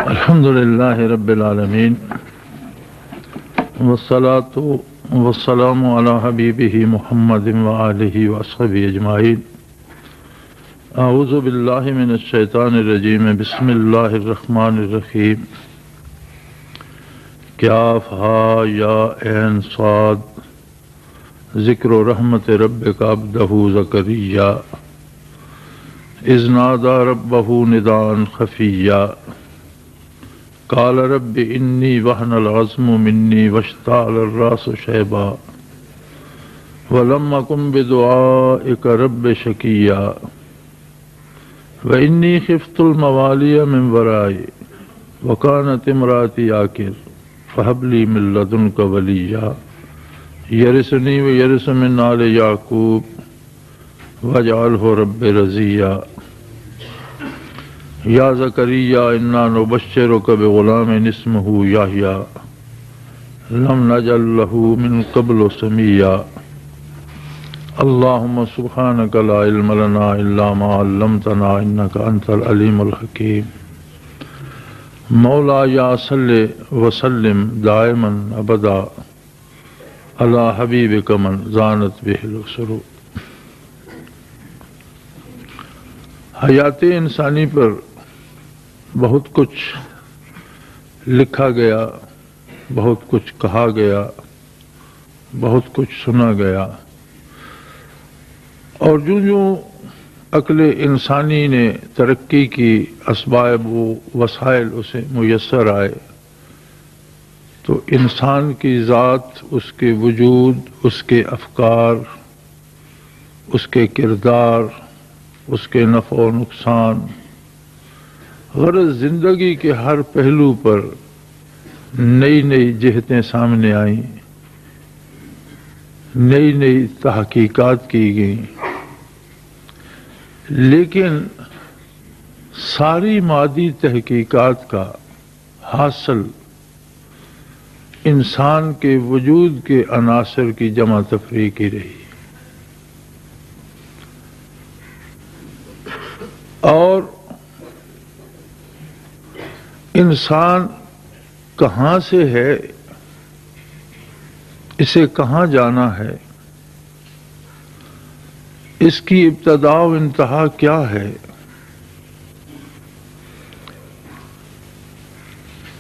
الحمدللہ رب العالمین والصلاة والسلام علی حبیبہ محمد وآلہ وصحبہ اجمعین۔ اعوذ باللہ من الشیطان الرجیم، بسم اللہ الرحمن الرحیم۔ کاف ہا یا عین صاد، ذکر رحمت ربک عبدہ زکریا اذ نادى ربه نداء خفيا قال رب إني وهن العظم مني واشتعل الرأس شيبا ولم أكن بدعائك رب شقيا وإني خفت الموالي من ورائي وكانت امرأتي عاقر فهب لي من لدنك وليا يرثني ويرث من آل يعقوب واجعلہ رب رضیا۔ یا زکریا انا نبشرک بغلام اسمہ یحییٰ لم نجعل لہ من قبل سمیا۔ اللہم سبحانک لا علم لنا الا ما علمتنا انک انت العلیم الحکیم۔ مولایا صلی وسلم دائما ابدا علی حبیبک من زانت بہ الاسر۔ حیات انسانی پر بہت کچھ لکھا گیا، بہت کچھ کہا گیا، بہت کچھ سنا گیا، اور جو عقل انسانی نے ترقی کی، اسباب و وسائل اسے میسر آئے، تو انسان کی ذات، اس کے وجود، اس کے افکار، اس کے کردار، اس کے نفع و نقصان، غرض زندگی کے ہر پہلو پر نئی نئی جہتیں سامنے آئیں، نئی نئی تحقیقات کی گئیں، لیکن ساری مادی تحقیقات کا حاصل انسان کے وجود کے عناصر کی جمع تفریق ہی رہی۔ اور انسان کہاں سے ہے، اسے کہاں جانا ہے، اس کی ابتدا و انتہا کیا ہے،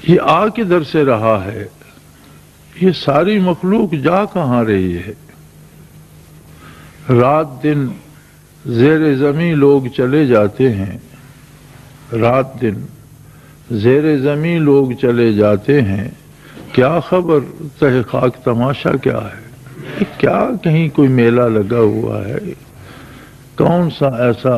یہ آ کدھر سے رہا ہے، یہ ساری مخلوق جا کہاں رہی ہے۔ رات دن زیر زمین لوگ چلے جاتے ہیں، رات دن زیر زمین لوگ چلے جاتے ہیں، کیا خبر تہ خاک تماشا کیا ہے، کیا کہیں کوئی میلہ لگا ہوا ہے، کون سا ایسا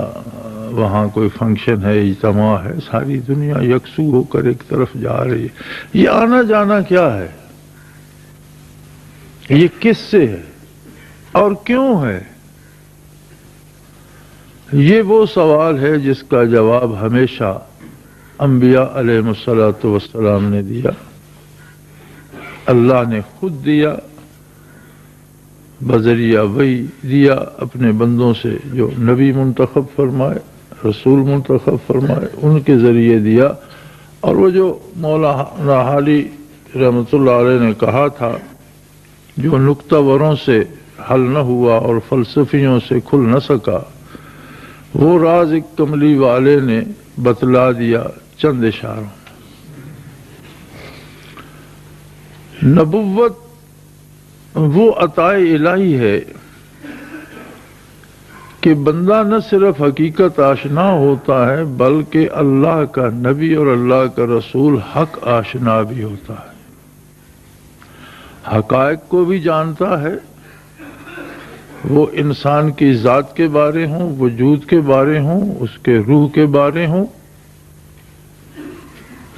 وہاں کوئی فنکشن ہے، اجتماع ہے، ساری دنیا یکسو ہو کر ایک طرف جا رہی ہے، یہ آنا جانا کیا ہے، یہ کس سے ہے اور کیوں ہے؟ یہ وہ سوال ہے جس کا جواب ہمیشہ انبیاء علیہ الصلوۃ والسلام نے دیا، اللہ نے خود دیا، بذریعہ وحی دیا اپنے بندوں سے جو نبی منتخب فرمائے، رسول منتخب فرمائے، ان کے ذریعے دیا۔ اور وہ جو مولانا حالی رحمۃ اللہ علیہ نے کہا تھا، جو نکتہ وروں سے حل نہ ہوا اور فلسفیوں سے کھل نہ سکا، وہ راز ایک کملی والے نے بتلا دیا چند اشاروں۔ نبوت وہ عطائے الہی ہے کہ بندہ نہ صرف حقیقت آشنا ہوتا ہے بلکہ اللہ کا نبی اور اللہ کا رسول حق آشنا بھی ہوتا ہے، حقائق کو بھی جانتا ہے، وہ انسان کی ذات کے بارے ہوں، وجود کے بارے ہوں، اس کے روح کے بارے ہوں،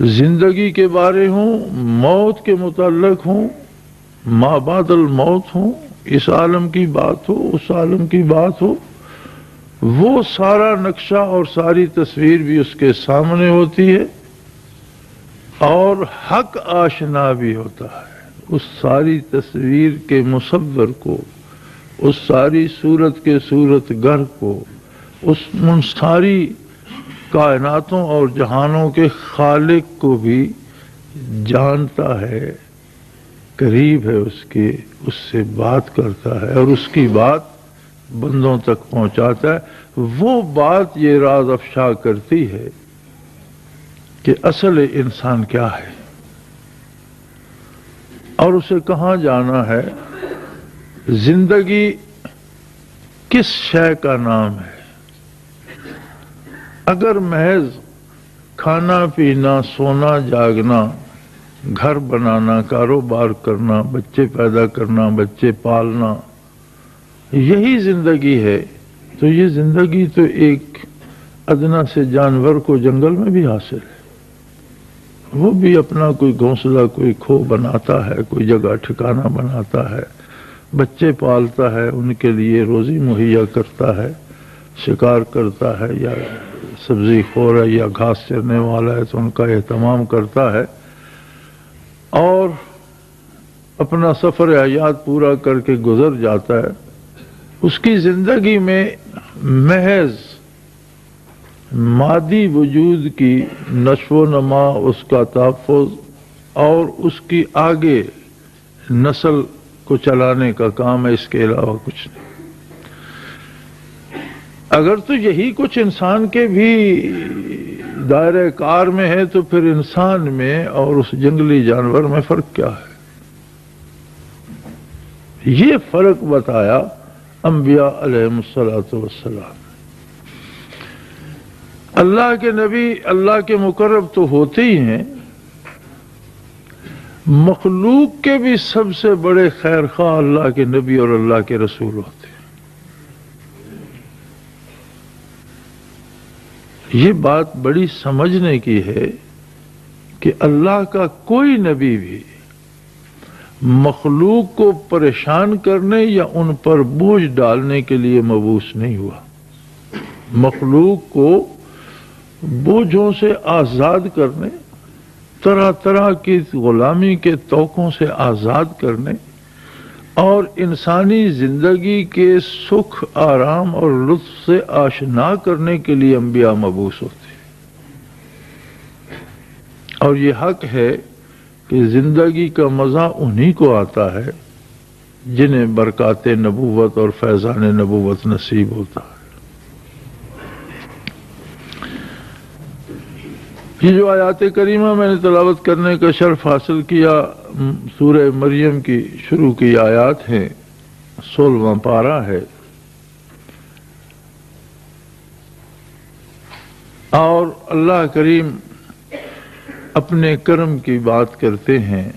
زندگی کے بارے ہوں، موت کے متعلق ہوں، ما بعد الموت ہوں، اس عالم کی بات ہو، اس عالم کی بات ہو، وہ سارا نقشہ اور ساری تصویر بھی اس کے سامنے ہوتی ہے، اور حق آشنا بھی ہوتا ہے۔ اس ساری تصویر کے مصور کو، اس ساری صورت کے صورت گر کو، اس ان ساری کائناتوں اور جہانوں کے خالق کو بھی جانتا ہے، قریب ہے اس سے بات کرتا ہے اور اس کی بات بندوں تک پہنچاتا ہے۔ وہ بات یہ راز افشا کرتی ہے کہ اصل انسان کیا ہے اور اسے کہاں جانا ہے، زندگی کس شے کا نام ہے۔ اگر محض کھانا پینا، سونا جاگنا، گھر بنانا، کاروبار کرنا، بچے پیدا کرنا، بچے پالنا، یہی زندگی ہے تو یہ زندگی تو ایک ادنا سے جانور کو جنگل میں بھی حاصل ہے۔ وہ بھی اپنا کوئی گھونسلہ، کوئی کھو بناتا ہے، کوئی جگہ ٹھکانہ بناتا ہے، بچے پالتا ہے، ان کے لیے روزی مہیا کرتا ہے، شکار کرتا ہے یا سبزی خور ہے یا گھاس چرنے والا ہے تو ان کا اہتمام کرتا ہے اور اپنا سفر حیات پورا کر کے گزر جاتا ہے۔ اس کی زندگی میں محض مادی وجود کی نشو و نما، اس کا تحفظ اور اس کی آگے نسل کو چلانے کا کام ہے، اس کے علاوہ کچھ نہیں۔ اگر تو یہی کچھ انسان کے بھی دائرہ کار میں ہے تو پھر انسان میں اور اس جنگلی جانور میں فرق کیا ہے؟ یہ فرق بتایا انبیاء علیہم السلام۔ اللہ کے نبی اللہ کے مقرب تو ہوتے ہی ہیں، مخلوق کے بھی سب سے بڑے خیر خواہ اللہ کے نبی اور اللہ کے رسول ہوتے ہیں۔ یہ بات بڑی سمجھنے کی ہے کہ اللہ کا کوئی نبی بھی مخلوق کو پریشان کرنے یا ان پر بوجھ ڈالنے کے لیے مبعوث نہیں ہوا۔ مخلوق کو بوجھوں سے آزاد کرنے، طرح طرح کی غلامی کے توقوں سے آزاد کرنے اور انسانی زندگی کے سکھ، آرام اور لطف سے آشنا کرنے کے لیے انبیاء مبعوث ہوتے ہیں۔ اور یہ حق ہے کہ زندگی کا مزہ انہی کو آتا ہے جنہیں برکات نبوت اور فیضان نبوت نصیب ہوتا ہے۔ یہ جو آیات کریمہ میں نے تلاوت کرنے کا شرف حاصل کیا، سورہ مریم کی شروع کی آیات ہیں، 16واں پارہ ہے، اور اللہ کریم اپنے کرم کی بات کرتے ہیں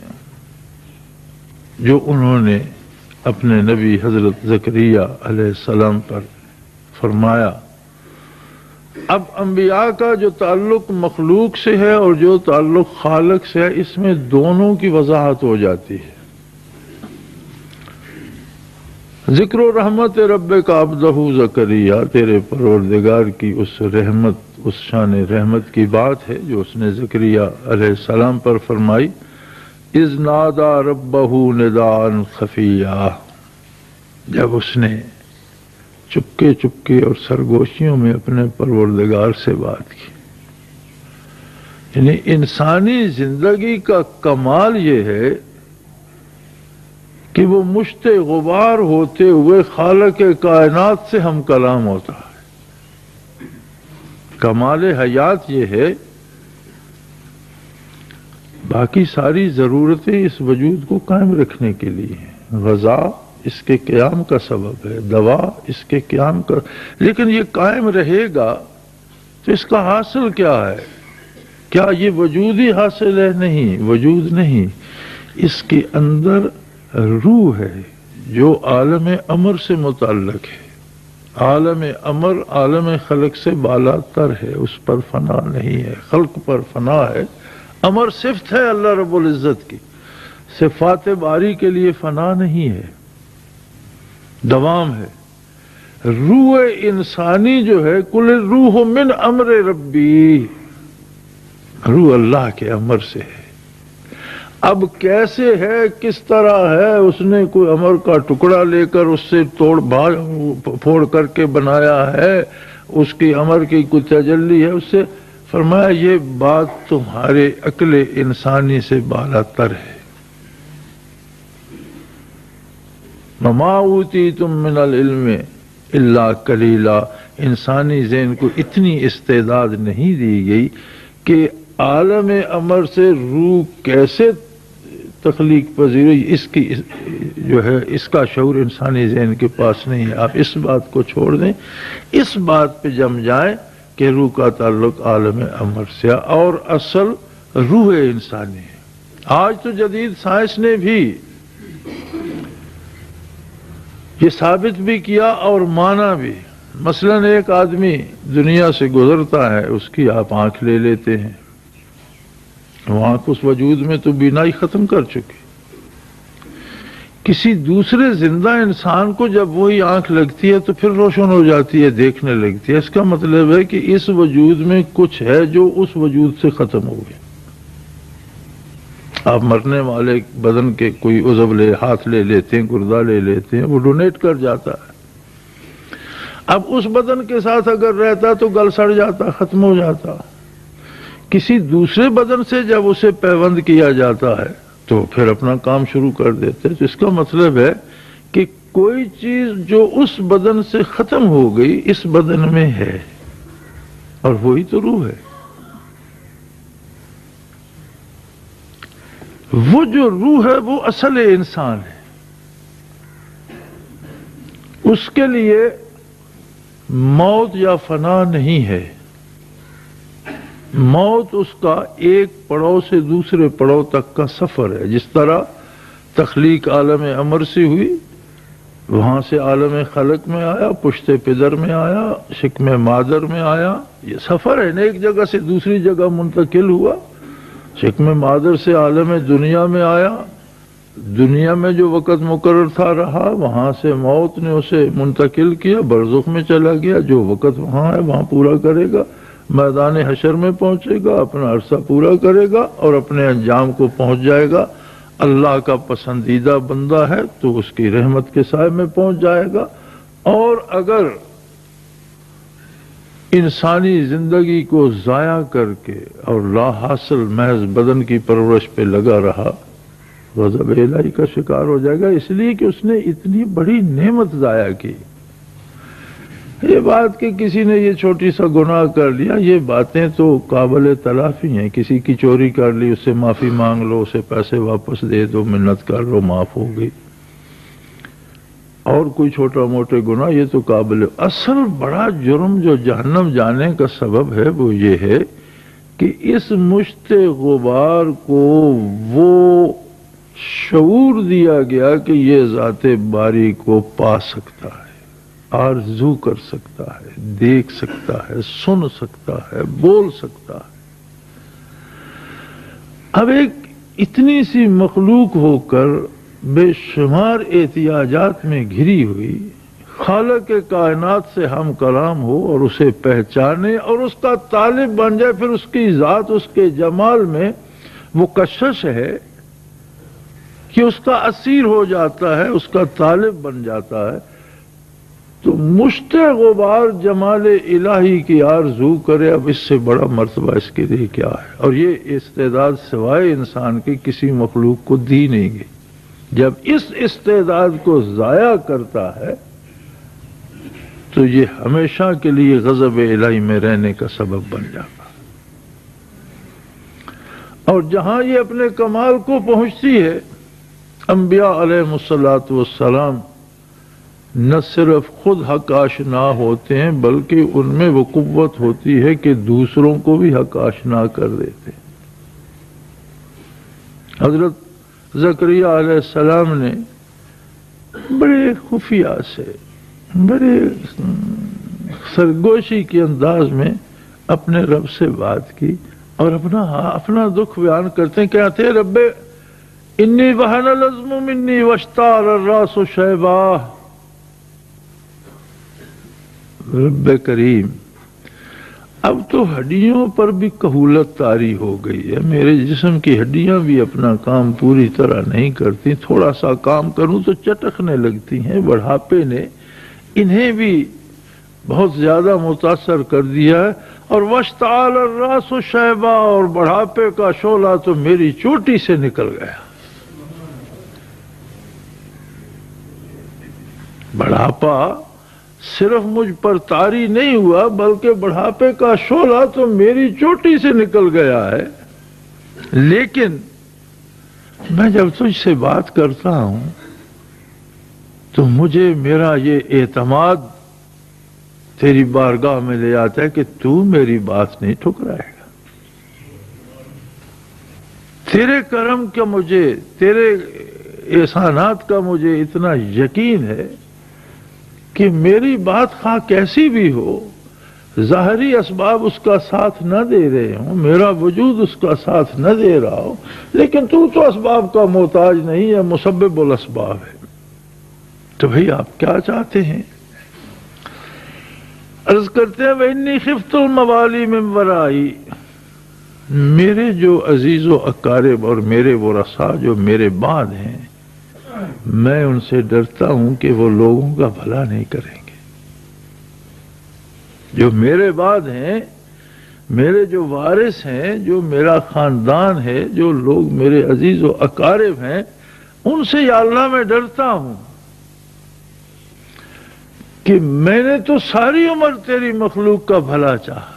جو انہوں نے اپنے نبی حضرت زکریا علیہ السلام پر فرمایا۔ اب انبیاء کا جو تعلق مخلوق سے ہے اور جو تعلق خالق سے ہے، اس میں دونوں کی وضاحت ہو جاتی ہے۔ ذکر و رحمت ربک عبدہ زکریا، تیرے پروردگار کی اس رحمت، اس شان رحمت کی بات ہے جو اس نے زکریا علیہ السلام پر فرمائی۔ اذ نادى ربہ نداء خفیا، جب اس نے چپکے چپکے اور سرگوشیوں میں اپنے پروردگار سے بات کی۔ یعنی انسانی زندگی کا کمال یہ ہے کہ وہ مشت غبار ہوتے ہوئے خالق کائنات سے ہم کلام ہوتا ہے۔ کمال حیات یہ ہے، باقی ساری ضرورتیں اس وجود کو قائم رکھنے کے لیے ہیں۔ غذا اس کے قیام کا سبب ہے، دوا اس کے قیام کا، لیکن یہ قائم رہے گا تو اس کا حاصل کیا ہے؟ کیا یہ وجود ہی حاصل ہے؟ نہیں، وجود نہیں، اس کے اندر روح ہے جو عالم امر سے متعلق ہے۔ عالم امر عالم خلق سے بالا تر ہے، اس پر فنا نہیں ہے، خلق پر فنا ہے۔ امر صفت ہے اللہ رب العزت کی، صفات باری کے لیے فنا نہیں ہے، دوام ہے۔ روح انسانی جو ہے، کل روح من امر ربی، روح اللہ کے امر سے ہے۔ اب کیسے ہے، کس طرح ہے، اس نے کوئی امر کا ٹکڑا لے کر اس سے توڑ پھوڑ کر کے بنایا ہے، اس کی امر کی کوئی تجلی ہے، اس سے فرمایا یہ بات تمہارے عقل انسانی سے بالا تر ہے۔ وَمَا أُوتِيتُم مِّنَ الْعِلْمِ إِلَّا قَلِيلًا، انسانی ذہن کو اتنی استعداد نہیں دی گئی کہ عالم امر سے روح کیسے تخلیق پذیر ہوئی، اس کی جو ہے اس کا شعور انسانی ذہن کے پاس نہیں ہے۔ آپ اس بات کو چھوڑ دیں، اس بات پہ جم جائیں کہ روح کا تعلق عالم امر سے اور اصل روح انسانی ہے۔ آج تو جدید سائنس نے بھی یہ ثابت بھی کیا اور مانا بھی۔ مثلاً ایک آدمی دنیا سے گزرتا ہے، اس کی آپ آنکھ لے لیتے ہیں، وہ آنکھ اس وجود میں تو بینائی ختم کر چکی۔ کسی دوسرے زندہ انسان کو جب وہی آنکھ لگتی ہے تو پھر روشن ہو جاتی ہے، دیکھنے لگتی ہے۔ اس کا مطلب ہے کہ اس وجود میں کچھ ہے جو اس وجود سے ختم ہو گیا۔ آپ مرنے والے بدن کے کوئی عضو لے، ہاتھ لے لیتے ہیں، گردہ لے لیتے ہیں، وہ ڈونیٹ کر جاتا ہے۔ اب اس بدن کے ساتھ اگر رہتا تو گل سڑ جاتا، ختم ہو جاتا۔ کسی دوسرے بدن سے جب اسے پیوند کیا جاتا ہے تو پھر اپنا کام شروع کر دیتے ہیں۔ تو اس کا مطلب ہے کہ کوئی چیز جو اس بدن سے ختم ہو گئی اس بدن میں ہے، اور وہی تو روح ہے۔ وہ جو روح ہے وہ اصل انسان ہے، اس کے لیے موت یا فنا نہیں ہے۔ موت اس کا ایک پڑاؤ سے دوسرے پڑاؤ تک کا سفر ہے۔ جس طرح تخلیق عالم امر سے ہوئی، وہاں سے عالم خلق میں آیا، پشت پدر میں آیا، شکم مادر میں آیا، یہ سفر ہے نا، ایک جگہ سے دوسری جگہ منتقل ہوا۔ شکم مادر سے عالم دنیا میں آیا، دنیا میں جو وقت مقرر تھا رہا، وہاں سے موت نے اسے منتقل کیا، برزخ میں چلا گیا، جو وقت وہاں ہے وہاں پورا کرے گا، میدان حشر میں پہنچے گا، اپنا عرصہ پورا کرے گا اور اپنے انجام کو پہنچ جائے گا۔ اللہ کا پسندیدہ بندہ ہے تو اس کی رحمت کے سائے میں پہنچ جائے گا، اور اگر انسانی زندگی کو ضائع کر کے اور لا حاصل محض بدن کی پرورش پہ لگا رہا، غضب الہی کا شکار ہو جائے گا، اس لیے کہ اس نے اتنی بڑی نعمت ضائع کی۔ یہ بات کہ کسی نے یہ چھوٹی سا گناہ کر لیا، یہ باتیں تو قابل تلافی ہیں۔ کسی کی چوری کر لی، اس سے معافی مانگ لو، اسے پیسے واپس دے دو، منت کر لو، معاف ہو گئی۔ اور کوئی چھوٹا موٹے گناہ یہ تو قابل، اصل بڑا جرم جو جہنم جانے کا سبب ہے وہ یہ ہے کہ اس مشت غبار کو وہ شعور دیا گیا کہ یہ ذات باری کو پا سکتا ہے، آرزو کر سکتا ہے، دیکھ سکتا ہے، سن سکتا ہے، بول سکتا ہے۔ اب ایک اتنی سی مخلوق ہو کر بے شمار احتیاجات میں گھری ہوئی، خالق کائنات سے ہم کلام ہو اور اسے پہچانے اور اس کا طالب بن جائے، پھر اس کی ذات، اس کے جمال میں وہ کشش ہے کہ اس کا اسیر ہو جاتا ہے، اس کا طالب بن جاتا ہے، تو مشت غبار جمال الہی کی آرزو کرے۔ اب اس سے بڑا مرتبہ اس کے لیے کیا ہے؟ اور یہ استعداد سوائے انسان کے کسی مخلوق کو دی نہیں گئی۔ جب اس استعداد کو ضائع کرتا ہے تو یہ ہمیشہ کے لیے غضب الہی میں رہنے کا سبب بن جاتا ہے۔ اور جہاں یہ اپنے کمال کو پہنچتی ہے، انبیاء علیہ الصلوۃ والسلام نہ صرف خود حق آشنا ہوتے ہیں بلکہ ان میں وہ قوت ہوتی ہے کہ دوسروں کو بھی حق آشنا کر دیتے ہیں۔ حضرت زکریہ علیہ السلام نے بڑے خفیہ سے، بڑے سرگوشی کے انداز میں اپنے رب سے بات کی اور اپنا دکھ بیان کرتے ہیں، کہتے ہیں رب انی وہن العظم منی واشتعل الراس شیبا۔ رب کریم، اب تو ہڈیوں پر بھی کہولت طاری ہو گئی ہے، میرے جسم کی ہڈیاں بھی اپنا کام پوری طرح نہیں کرتی، تھوڑا سا کام کروں تو چٹکنے لگتی ہیں، بڑھاپے نے انہیں بھی بہت زیادہ متاثر کر دیا ہے. اور واشتعل الراس شیبا، اور بڑھاپے کا شعلہ تو میری چوٹی سے نکل گیا. بڑھاپا صرف مجھ پر طاری نہیں ہوا بلکہ بڑھاپے کا شعلہ تو میری چوٹی سے نکل گیا ہے. لیکن میں جب تجھ سے بات کرتا ہوں تو مجھے میرا یہ اعتماد تیری بارگاہ میں لے آتا ہے کہ تو میری بات نہیں ٹھکرائے گا. تیرے کرم کا مجھے، تیرے احسانات کا مجھے اتنا یقین ہے کہ میری بات خواہ کیسی بھی ہو، ظاہری اسباب اس کا ساتھ نہ دے رہے ہوں، میرا وجود اس کا ساتھ نہ دے رہا ہو، لیکن تو اسباب کا محتاج نہیں ہے، مسبب الاسباب ہے. تو بھئی آپ کیا چاہتے ہیں؟ عرض کرتے ہیں وَإِنِّي خِفْتُ الْمَوَالِي مِنْ وَرَائِي، میرے جو عزیز و اقارب اور میرے ورثاء جو میرے بعد ہیں، میں ان سے ڈرتا ہوں کہ وہ لوگوں کا بھلا نہیں کریں گے. جو میرے بعد ہیں، میرے جو وارث ہیں، جو میرا خاندان ہے، جو لوگ میرے عزیز و اقارب ہیں، ان سے یا اللہ میں ڈرتا ہوں کہ میں نے تو ساری عمر تیری مخلوق کا بھلا چاہا.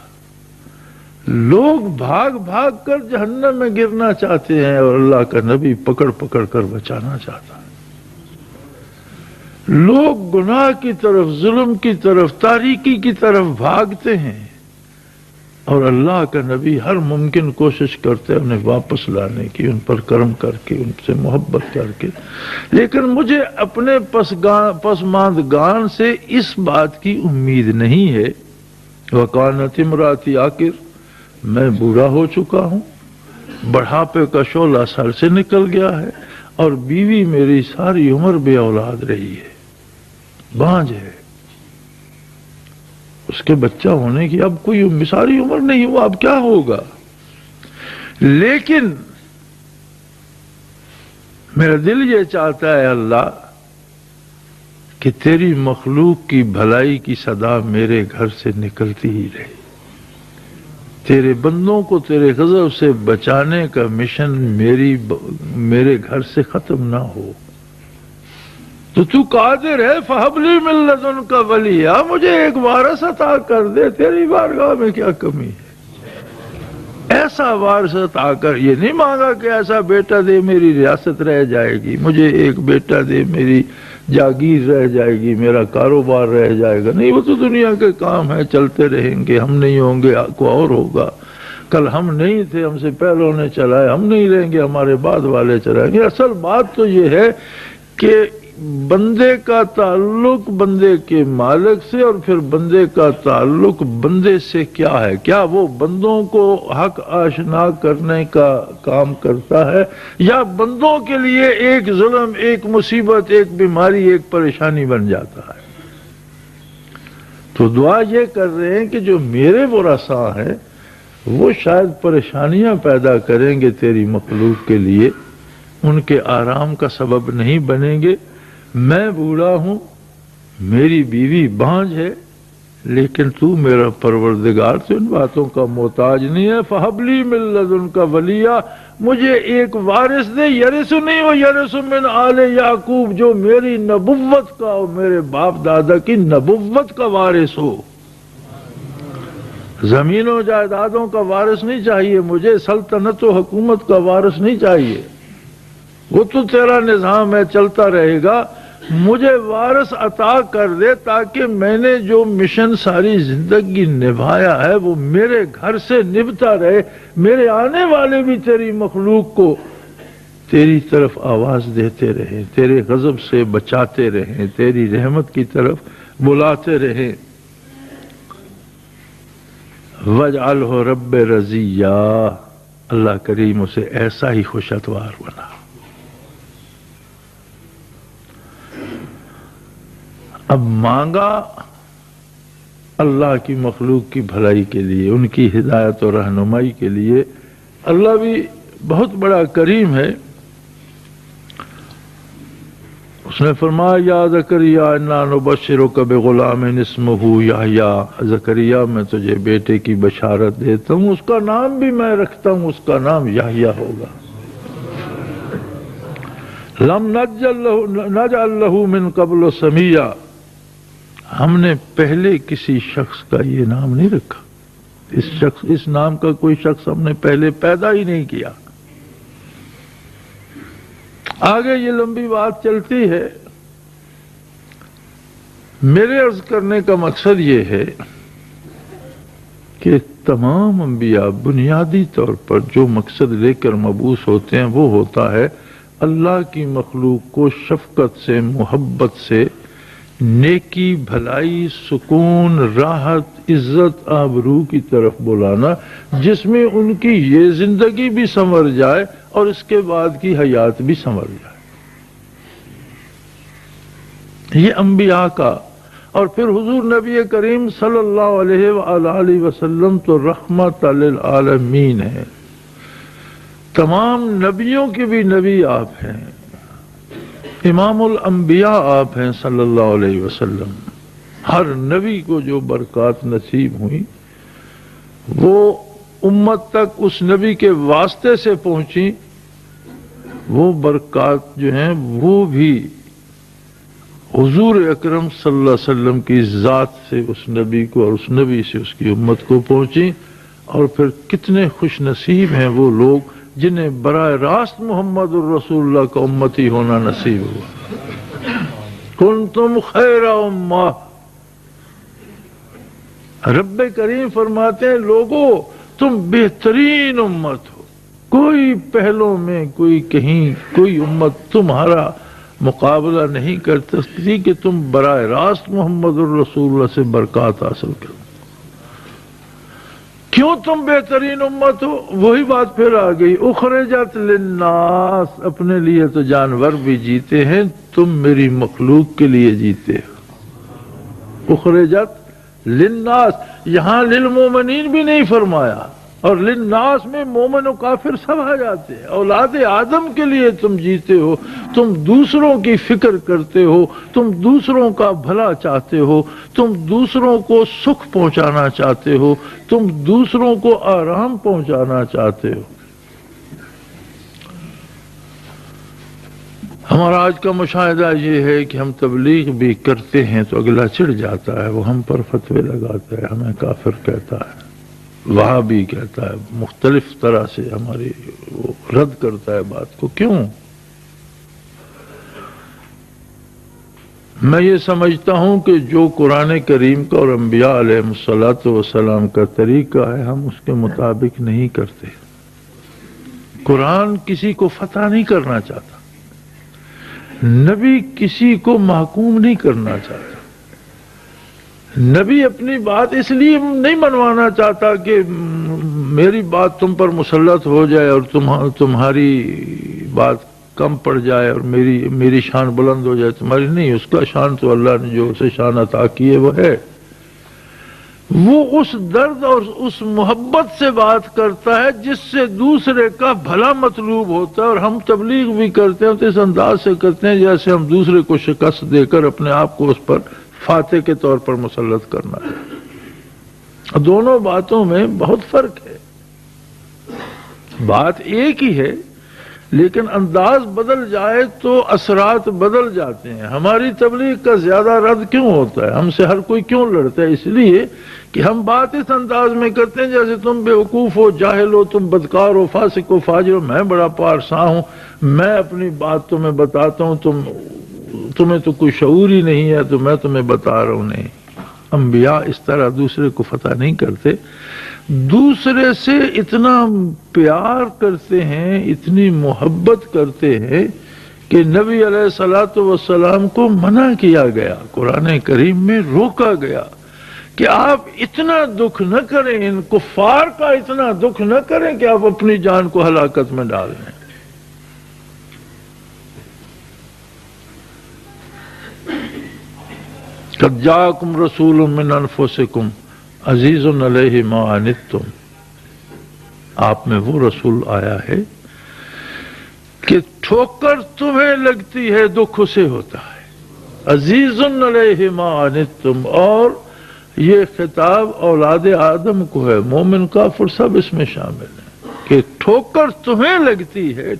لوگ بھاگ بھاگ کر جہنم میں گرنا چاہتے ہیں اور اللہ کا نبی پکڑ پکڑ کر بچانا چاہتا ہے. لوگ گناہ کی طرف، ظلم کی طرف، تاریکی کی طرف بھاگتے ہیں اور اللہ کا نبی ہر ممکن کوشش کرتے ہیں انہیں واپس لانے کی، ان پر کرم کر کے، ان سے محبت کر کے. لیکن مجھے اپنے پسماندگان سے اس بات کی امید نہیں ہے. وَقَانَتِ امْرَأَتِي عَاقِرٌ، میں بوڑھا ہو چکا ہوں، بڑھاپے کا شعلہ سر سے نکل گیا ہے، اور بیوی میری ساری عمر بے اولاد رہی ہے، بانجھ ہے. اس کے بچہ ہونے کی اب کوئی ساری عمر نہیں ہوا، اب کیا ہوگا؟ لیکن میرا دل یہ چاہتا ہے اللہ کہ تیری مخلوق کی بھلائی کی صدا میرے گھر سے نکلتی ہی رہے. تیرے بندوں کو تیرے غضب سے بچانے کا مشن میرے گھر سے ختم نہ ہو. تو قادر ہے، فَهَبْ لِي مِن لَّدُنْكَ وَلِيًّا، مجھے ایک وارث عطا کر دے. تیری بارگاہ میں کیا کمی ہے؟ ایسا وارث عطا کر. یہ نہیں مانگا کہ ایسا بیٹا دے میری ریاست رہ جائے گی، مجھے ایک بیٹا دے میری جاگیر رہ جائے گی، میرا کاروبار رہ جائے گا. نہیں، وہ تو دنیا کے کام ہیں، چلتے رہیں گے. ہم نہیں ہوں گے کوئی اور ہوگا. کل ہم نہیں تھے، ہم سے پہلوں نے چلائے، ہم نہیں رہیں گے، ہمارے بعد والے چلائیں گے. اصل بات تو یہ ہے کہ بندے کا تعلق بندے کے مالک سے، اور پھر بندے کا تعلق بندے سے کیا ہے؟ کیا وہ بندوں کو حق آشنا کرنے کا کام کرتا ہے، یا بندوں کے لیے ایک ظلم، ایک مصیبت، ایک بیماری، ایک پریشانی بن جاتا ہے؟ تو دعا یہ کر رہے ہیں کہ جو میرے ورثاء ہیں وہ شاید پریشانیاں پیدا کریں گے تیری مخلوق کے لیے، ان کے آرام کا سبب نہیں بنیں گے. میں بوڑھا ہوں، میری بیوی بانجھ ہے، لیکن تو میرا پروردگار تو ان باتوں کا محتاج نہیں ہے. فَهَبْ لِي مِن لَّدُنْكَ وَلِيًّا، مجھے ایک وارث دے. یرثنی ویرث من آل یعقوب، جو میری نبوت کا اور میرے باپ دادا کی نبوت کا وارث ہو. زمین و جائیدادوں کا وارث نہیں چاہیے مجھے، سلطنت و حکومت کا وارث نہیں چاہیے، وہ تو تیرا نظام ہے، چلتا رہے گا. مجھے وارث عطا کر دے تاکہ میں نے جو مشن ساری زندگی نبھایا ہے وہ میرے گھر سے نبھتا رہے، میرے آنے والے بھی تیری مخلوق کو تیری طرف آواز دیتے رہیں، تیرے غضب سے بچاتے رہیں، تیری رحمت کی طرف بلاتے رہیں. وَاجْعَلْهُ رَبِّ رَضِيًّا، اللہ کریم اسے ایسا ہی خوش اتوار بنا. اب مانگا اللہ کی مخلوق کی بھلائی کے لیے، ان کی ہدایت و رہنمائی کے لیے. اللہ بھی بہت بڑا کریم ہے، اس نے فرمایا یا زکریا انا نبشرک بغلام اسمہ یحییٰ، زکریا میں تجھے بیٹے کی بشارت دیتا ہوں، اس کا نام بھی میں رکھتا ہوں، اس کا نام یحییٰ ہوگا۔ لم نجعل لہ من قبل سمیہ، ہم نے پہلے کسی شخص کا یہ نام نہیں رکھا، اس نام کا کوئی شخص ہم نے پہلے پیدا ہی نہیں کیا۔ آگے یہ لمبی بات چلتی ہے، میرے عرض کرنے کا مقصد یہ ہے کہ تمام انبیاء بنیادی طور پر جو مقصد لے کر مبعوث ہوتے ہیں وہ ہوتا ہے اللہ کی مخلوق کو شفقت سے، محبت سے، نیکی، بھلائی، سکون، راحت، عزت، آبرو کی طرف بلانا، جس میں ان کی یہ زندگی بھی سنور جائے اور اس کے بعد کی حیات بھی سنور جائے۔ یہ انبیاء کا، اور پھر حضور نبی کریم صلی اللہ علیہ وآلہ وسلم تو رحمت للعالمین ہے، تمام نبیوں کے بھی نبی آپ ہیں، امام الانبیاء آپ ہیں صلی اللہ علیہ وسلم۔ ہر نبی کو جو برکات نصیب ہوئی وہ امت تک اس نبی کے واسطے سے پہنچی، وہ برکات جو ہیں وہ بھی حضور اکرم صلی اللہ علیہ وسلم کی ذات سے اس نبی کو اور اس نبی سے اس کی امت کو پہنچی۔ اور پھر کتنے خوش نصیب ہیں وہ لوگ جنہیں براہ راست محمد الرسول اللہ کا امتی ہونا نصیب ہوا۔ کنتم خیر امہ، رب کریم فرماتے ہیں لوگو تم بہترین امت ہو، کوئی پہلوں میں کوئی کہیں کوئی امت تمہارا مقابلہ نہیں کر سکتی کہ تم براہ راست محمد الرسول اللہ سے برکات حاصل کرو۔ کیوں تم بہترین امت ہو؟ وہی بات پھر آ گئی، اخرجت للناس، اپنے لیے تو جانور بھی جیتے ہیں، تم میری مخلوق کے لیے جیتے ہو۔ اخرجت للناس، یہاں للمومنین بھی نہیں فرمایا، اور للناس میں مومن و کافر سب آ جاتے ہیں۔ اولاد آدم کے لیے تم جیتے ہو، تم دوسروں کی فکر کرتے ہو، تم دوسروں کا بھلا چاہتے ہو، تم دوسروں کو سکھ پہنچانا چاہتے ہو، تم دوسروں کو آرام پہنچانا چاہتے ہو۔ ہمارا آج کا مشاہدہ یہ ہے کہ ہم تبلیغ بھی کرتے ہیں تو اگلا چڑھ جاتا ہے، وہ ہم پر فتوے لگاتا ہے، ہمیں کافر کہتا ہے، وہابی کہتا ہے، مختلف طرح سے ہماری وہ رد کرتا ہے بات کو۔ کیوں؟ میں یہ سمجھتا ہوں کہ جو قرآن کریم کا اور انبیاء علیہ الصلوۃ والسلام کا طریقہ ہے ہم اس کے مطابق نہیں کرتے۔ قرآن کسی کو فتح نہیں کرنا چاہتا، نبی کسی کو محکوم نہیں کرنا چاہتا، نبی اپنی بات اس لیے نہیں منوانا چاہتا کہ میری بات تم پر مسلط ہو جائے اور تمہاری بات کم پڑ جائے اور میری شان بلند ہو جائے، تمہاری نہیں۔ اس کا شان تو اللہ نے جو اسے شان عطا کی ہے وہ ہے، وہ اس درد اور اس محبت سے بات کرتا ہے جس سے دوسرے کا بھلا مطلوب ہوتا ہے۔ اور ہم تبلیغ بھی کرتے ہیں تو اس انداز سے کرتے ہیں جیسے ہم دوسرے کو شکست دے کر اپنے آپ کو اس پر فاتح کے طور پر مسلط کرنا ہے۔ دونوں باتوں میں بہت فرق ہے، بات ایک ہی ہے لیکن انداز بدل جائے تو اثرات بدل جاتے ہیں۔ ہماری تبلیغ کا زیادہ رد کیوں ہوتا ہے؟ ہم سے ہر کوئی کیوں لڑتا ہے؟ اس لیے کہ ہم بات اس انداز میں کرتے ہیں جیسے تم بیوقوف ہو، جاہل ہو، تم بدکار ہو، فاسق ہو، فاجر ہو، میں بڑا پارساں ہوں، میں اپنی بات تمہیں بتاتا ہوں، تمہیں تو کوئی شعور ہی نہیں ہے تو میں تمہیں بتا رہا ہوں۔ نہیں، انبیاء اس طرح دوسرے کو فتح نہیں کرتے، دوسرے سے اتنا پیار کرتے ہیں، اتنی محبت کرتے ہیں کہ نبی علیہ الصلوۃ والسلام کو منع کیا گیا، قرآن کریم میں روکا گیا کہ آپ اتنا دکھ نہ کریں، ان کفار کا اتنا دکھ نہ کریں کہ آپ اپنی جان کو ہلاکت میں ڈال دیں۔ قد جاءکم رسول من انفسکم عزیز علیہ ما عنتم، آپ میں وہ رسول آیا ہے کہ ٹھوکر تمہیں لگتی ہے دکھ اسے ہوتا ہے، عزیز علیہ ما عنتم، اور یہ خطاب اولاد آدم کو ہے، مومن کافر سب اس میں شامل ہے کہ ٹھوکر تمہیں لگتی ہے،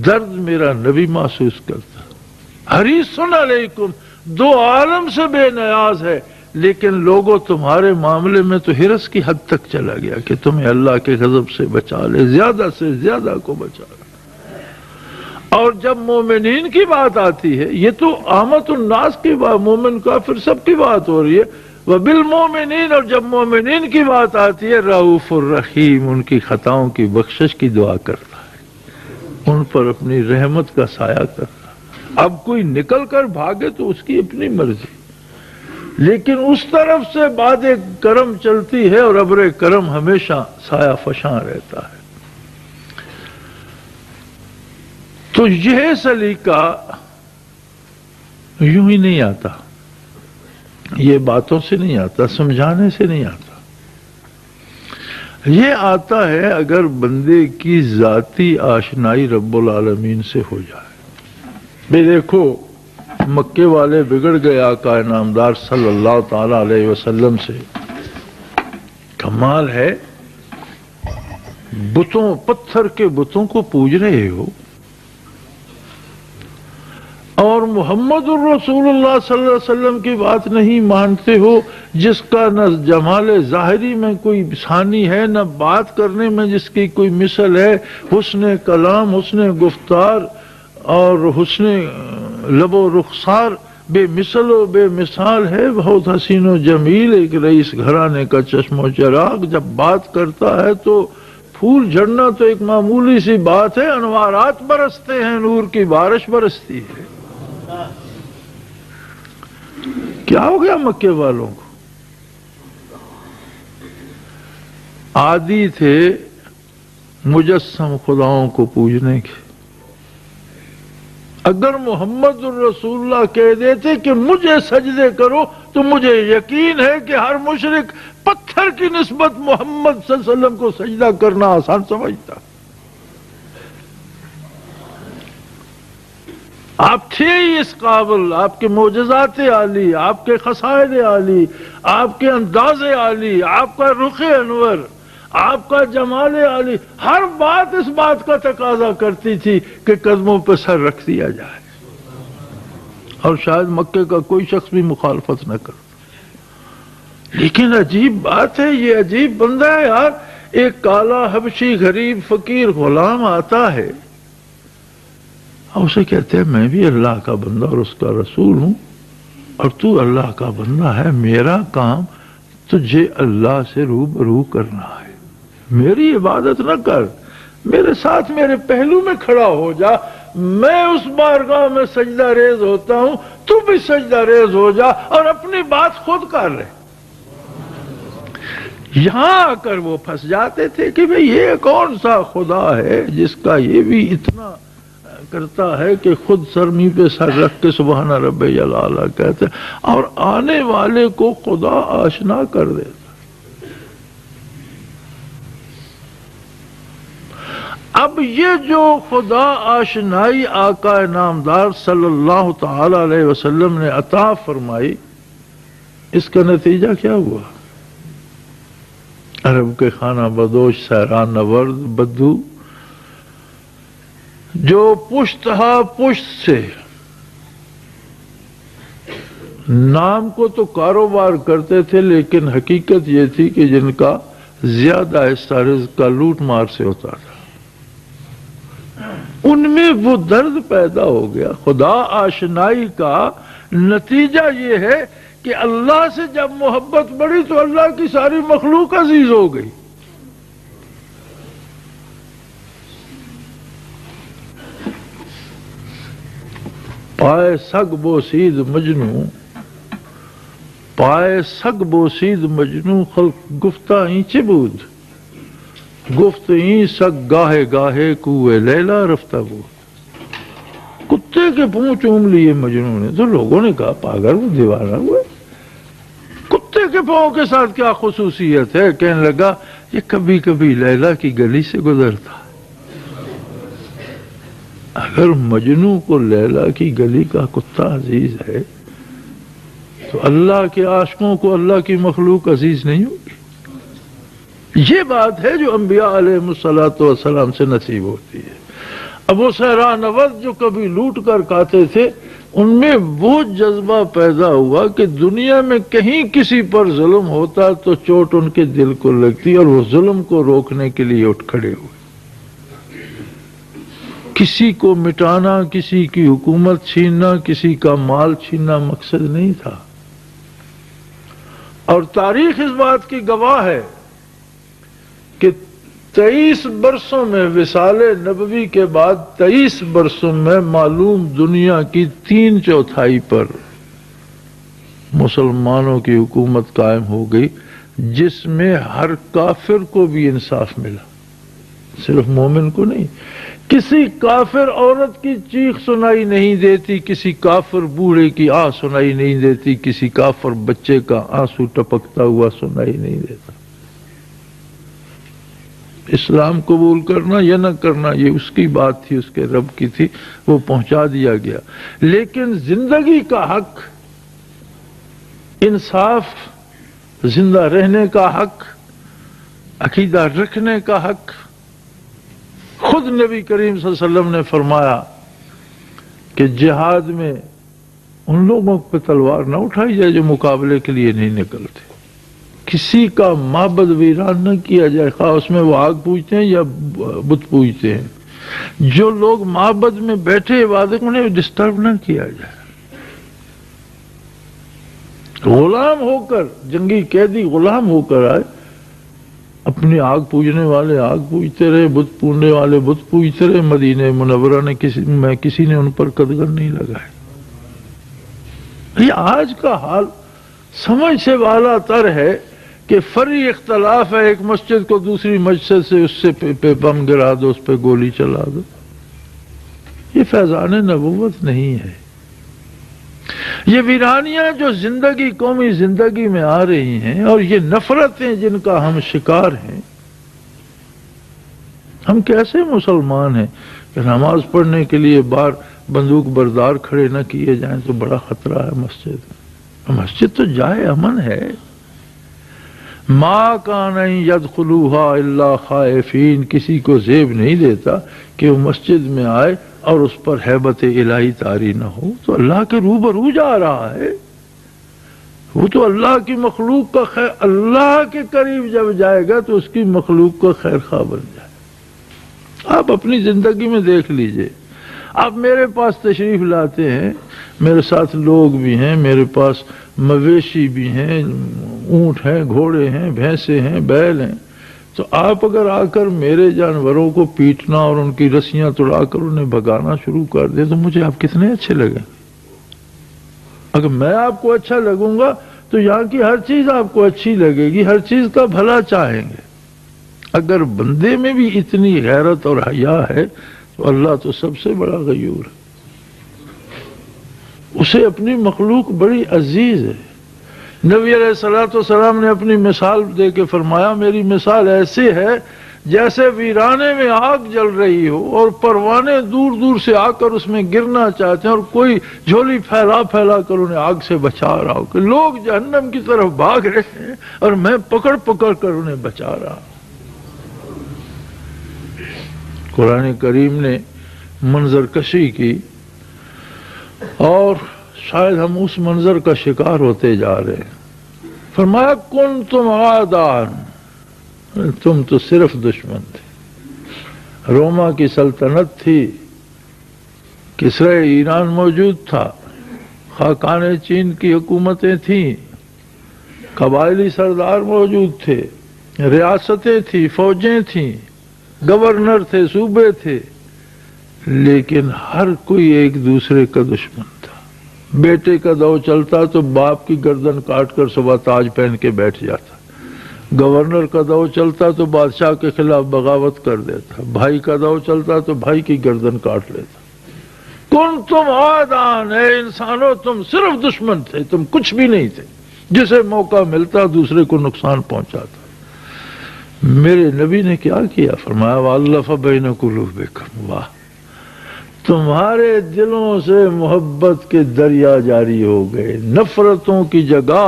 درد میرا نبی محسوس کرتا، حریص علیکم، دو عالم سے بے نیاز ہے، لیکن لوگوں تمہارے معاملے میں تو حرص کی حد تک چلا گیا کہ تمہیں اللہ کے غضب سے بچا لے، زیادہ سے زیادہ کو بچا لے۔ اور جب مومنین کی بات آتی ہے، یہ تو عامت الناس کی بات، مومن کافر سب کی بات ہو رہی ہے، وبالمومنین، اور جب مومنین کی بات آتی ہے، رؤوف الرحیم، ان کی خطاؤں کی بخشش کی دعا کرتا ہے، ان پر اپنی رحمت کا سایہ کرتا ہے۔ اب کوئی نکل کر بھاگے تو اس کی اپنی مرضی، لیکن اس طرف سے باد کرم چلتی ہے اور ابر کرم ہمیشہ سایہ فشاں رہتا ہے۔ تو یہ سلیقہ یوں ہی نہیں آتا، یہ باتوں سے نہیں آتا، سمجھانے سے نہیں آتا، یہ آتا ہے اگر بندے کی ذاتی آشنائی رب العالمین سے ہو جائے۔ بھئی دیکھو، مکے والے بگڑ گئے آقا نامدار صلی اللہ تعالی علیہ وسلم سے، کمال ہے، بتوں، پتھر کے بتوں کو پوج رہے ہو، اور محمد الرسول اللہ صلی اللہ علیہ وسلم کی بات نہیں مانتے ہو، جس کا نہ جمال ظاہری میں کوئی ثانی ہے، نہ بات کرنے میں جس کی کوئی مثل ہے، حسن کلام، حسن گفتار اور حسن لب و رخسار بے مثل و بے مثال ہے، بہت حسین و جمیل، ایک رئیس گھرانے کا چشم و چراغ، جب بات کرتا ہے تو پھول جھڑنا تو ایک معمولی سی بات ہے، انوارات برستے ہیں، نور کی بارش برستی ہے۔ کیا ہو گیا مکے والوں کو؟ عادی تھے مجسم خداؤں کو پوجنے کے۔ اگر محمد الرسول اللہ کہہ دیتے کہ مجھے سجدے کرو تو مجھے یقین ہے کہ ہر مشرک پتھر کی نسبت محمد صلی اللہ علیہ وسلم کو سجدہ کرنا آسان سمجھتا۔ آپ تھے ہی اس قابل، آپ کے معجزات عالی، آپ کے خصائص عالی، آپ کے انداز عالی، آپ کا رخ انور، آپ کا جمال عالی، ہر بات اس بات کا تقاضا کرتی تھی کہ قدموں پہ سر رکھ دیا جائے، اور شاید مکے کا کوئی شخص بھی مخالفت نہ کرتا۔ لیکن عجیب بات ہے، یہ عجیب بندہ ہے یار، ایک کالا حبشی غریب فقیر غلام آتا ہے اور اسے کہتے ہیں میں بھی اللہ کا بندہ اور اس کا رسول ہوں، اور تو اللہ کا بندہ ہے، میرا کام تجھے اللہ سے روبرو کرنا ہے، میری عبادت نہ کر، میرے ساتھ میرے پہلو میں کھڑا ہو جا، میں اس بارگاہ میں سجدہ ریز ہوتا ہوں، تو بھی سجدہ ریز ہو جا اور اپنی بات خود کر لے۔ یہاں آ کر وہ پھنس جاتے تھے کہ بھئی یہ کون سا خدا ہے جس کا یہ بھی اتنا کرتا ہے کہ خود سرمی پہ سر رکھ کے سبحان رب جلالہ کہتے، اور آنے والے کو خدا آشنا کر دیتا۔ اب یہ جو خدا آشنائی آقا نامدار صلی اللہ تعالی علیہ وسلم نے عطا فرمائی، اس کا نتیجہ کیا ہوا؟ عرب کے خانہ بدوش سیران نورد بدو جو پشت ہا پشت سے نام کو تو کاروبار کرتے تھے، لیکن حقیقت یہ تھی کہ جن کا زیادہ حصہ رزق کا لوٹ مار سے ہوتا تھا، ان میں وہ درد پیدا ہو گیا۔ خدا آشنائی کا نتیجہ یہ ہے کہ اللہ سے جب محبت بڑھی تو اللہ کی ساری مخلوق عزیز ہو گئی۔ پائے سگ بوسید مجنوں، پائے سگ بوسید مجنوں، خلق گفتہ ہی چبود، گفت ہی سگ گاہے گاہے کوئے لیلا رفتہ بود۔ کتے کے پاؤں چوم لیے مجنوں نے، تو لوگوں نے کہا پاگل وہ دیوانہ ہوا، کتے کے پاؤں کے ساتھ کیا خصوصیت ہے؟ کہنے لگا یہ کبھی کبھی لیلا کی گلی سے گزرتا، اگر مجنوں کو لیلا کی گلی کا کتا عزیز ہے تو اللہ کے عاشقوں کو اللہ کی مخلوق عزیز نہیں ہوگی. یہ بات ہے جو انبیاء علیہ الصلوۃ والسلام سے نصیب ہوتی ہے. ابو صہرا نوز جو کبھی لوٹ کر کھاتے تھے، ان میں وہ جذبہ پیدا ہوا کہ دنیا میں کہیں کسی پر ظلم ہوتا تو چوٹ ان کے دل کو لگتی، اور وہ ظلم کو روکنے کے لیے اٹھ کھڑے ہوئے. کسی کو مٹانا، کسی کی حکومت چھیننا، کسی کا مال چھیننا مقصد نہیں تھا. اور تاریخ اس بات کی گواہ ہے کہ 23 برسوں میں وصال نبوی کے بعد 23 برسوں میں معلوم دنیا کی 3/4 پر مسلمانوں کی حکومت قائم ہو گئی، جس میں ہر کافر کو بھی انصاف ملا، صرف مومن کو نہیں. کسی کافر عورت کی چیخ سنائی نہیں دیتی، کسی کافر بوڑھے کی آہ سنائی نہیں دیتی، کسی کافر بچے کا آنسو ٹپکتا ہوا سنائی نہیں دیتا. اسلام قبول کرنا یا نہ کرنا یہ اس کی بات تھی، اس کے رب کی تھی، وہ پہنچا دیا گیا. لیکن زندگی کا حق، انصاف، زندہ رہنے کا حق، عقیدہ رکھنے کا حق، خود نبی کریم صلی اللہ علیہ وسلم نے فرمایا کہ جہاد میں ان لوگوں پہ تلوار نہ اٹھائی جائے جو مقابلے کے لیے نہیں نکلتے. کسی کا معبد ویران نہ کیا جائے، خواہ اس میں وہ آگ پوجتے ہیں یا بت پوجتے ہیں. جو لوگ معبد میں بیٹھے عبادت انہیں ڈسٹرب نہ کیا جائے. غلام ہو کر، جنگی قیدی غلام ہو کر آئے، اپنی آگ پوجنے والے آگ پوجتے رہے، بت پوجنے والے بت پوجتے رہے. مدینہ منورہ نے کسی نے ان پر قدغن نہیں لگائے. یہ آج کا حال سمجھ سے والا تر ہے کہ فرعی اختلاف ہے، ایک مسجد کو دوسری مسجد سے اس سے پہ بم گرا دو، اس پہ گولی چلا دو. یہ فیضان نبوت نہیں ہے. یہ ویرانیاں جو زندگی، قومی زندگی میں آ رہی ہیں، اور یہ نفرتیں جن کا ہم شکار ہیں، ہم کیسے مسلمان ہیں کہ نماز پڑھنے کے لیے باہر بندوق بردار کھڑے نہ کیے جائیں تو بڑا خطرہ ہے. مسجد تو جائے امن ہے. ما کان یدخلوها الا خائفین، کسی کو زیب نہیں دیتا کہ وہ مسجد میں آئے اور اس پر ہیبت الہی طاری نہ ہو. تو اللہ کے روبرو جا رہا ہے، وہ تو اللہ کی مخلوق کا خیر، اللہ کے قریب جب جائے گا تو اس کی مخلوق کا خیر خواہ بن جائے. آپ اپنی زندگی میں دیکھ لیجئے. آپ میرے پاس تشریف لاتے ہیں، میرے ساتھ لوگ بھی ہیں، میرے پاس مویشی بھی ہیں، اونٹ ہیں، گھوڑے ہیں، بھینسیں ہیں، بیل ہیں. تو آپ اگر آ کر میرے جانوروں کو پیٹنا اور ان کی رسیاں توڑا کر انہیں بھگانا شروع کر دیں تو مجھے آپ کتنے اچھے لگیں. اگر میں آپ کو اچھا لگوں گا تو یہاں کی ہر چیز آپ کو اچھی لگے گی، ہر چیز کا بھلا چاہیں گے. اگر بندے میں بھی اتنی غیرت اور حیا ہے تو اللہ تو سب سے بڑا غیور ہے. اسے اپنی مخلوق بڑی عزیز ہے. نبی علیہ الصلوۃ والسلام نے اپنی مثال دے کے فرمایا، میری مثال ایسی ہے جیسے ویرانے میں آگ جل رہی ہو اور پروانے دور دور سے آ کر اس میں گرنا چاہتے ہیں، اور کوئی جھولی پھیلا پھیلا کر انہیں آگ سے بچا رہا ہو کہ لوگ جہنم کی طرف بھاگ رہے ہیں اور میں پکڑ پکڑ کر انہیں بچا رہا ہوں. قرآن کریم نے منظر کشی کی، اور شاید ہم اس منظر کا شکار ہوتے جا رہے ہیں. فرمایا کنتم عادان، تم تو صرف دشمن تھے. روما کی سلطنت تھی، کسرا ایران موجود تھا، خاقان چین کی حکومتیں تھیں، قبائلی سردار موجود تھے، ریاستیں تھیں، فوجیں تھیں، گورنر تھے، صوبے تھے، لیکن ہر کوئی ایک دوسرے کا دشمن تھا. بیٹے کا دو چلتا تو باپ کی گردن کاٹ کر صبح تاج پہن کے بیٹھ جاتا. گورنر کا دو چلتا تو بادشاہ کے خلاف بغاوت کر دیتا. بھائی کا دو چلتا تو بھائی کی گردن کاٹ لیتا. کنتم عادان، اے انسانوں تم صرف دشمن تھے، تم کچھ بھی نہیں تھے. جسے موقع ملتا دوسرے کو نقصان پہنچاتا. میرے نبی نے کیا کیا؟ فرمایا وَأَلَّفَ بَيْنَ قُلُوبِكُمْ. واہ، تمہارے دلوں سے محبت کے دریا جاری ہو گئے، نفرتوں کی جگہ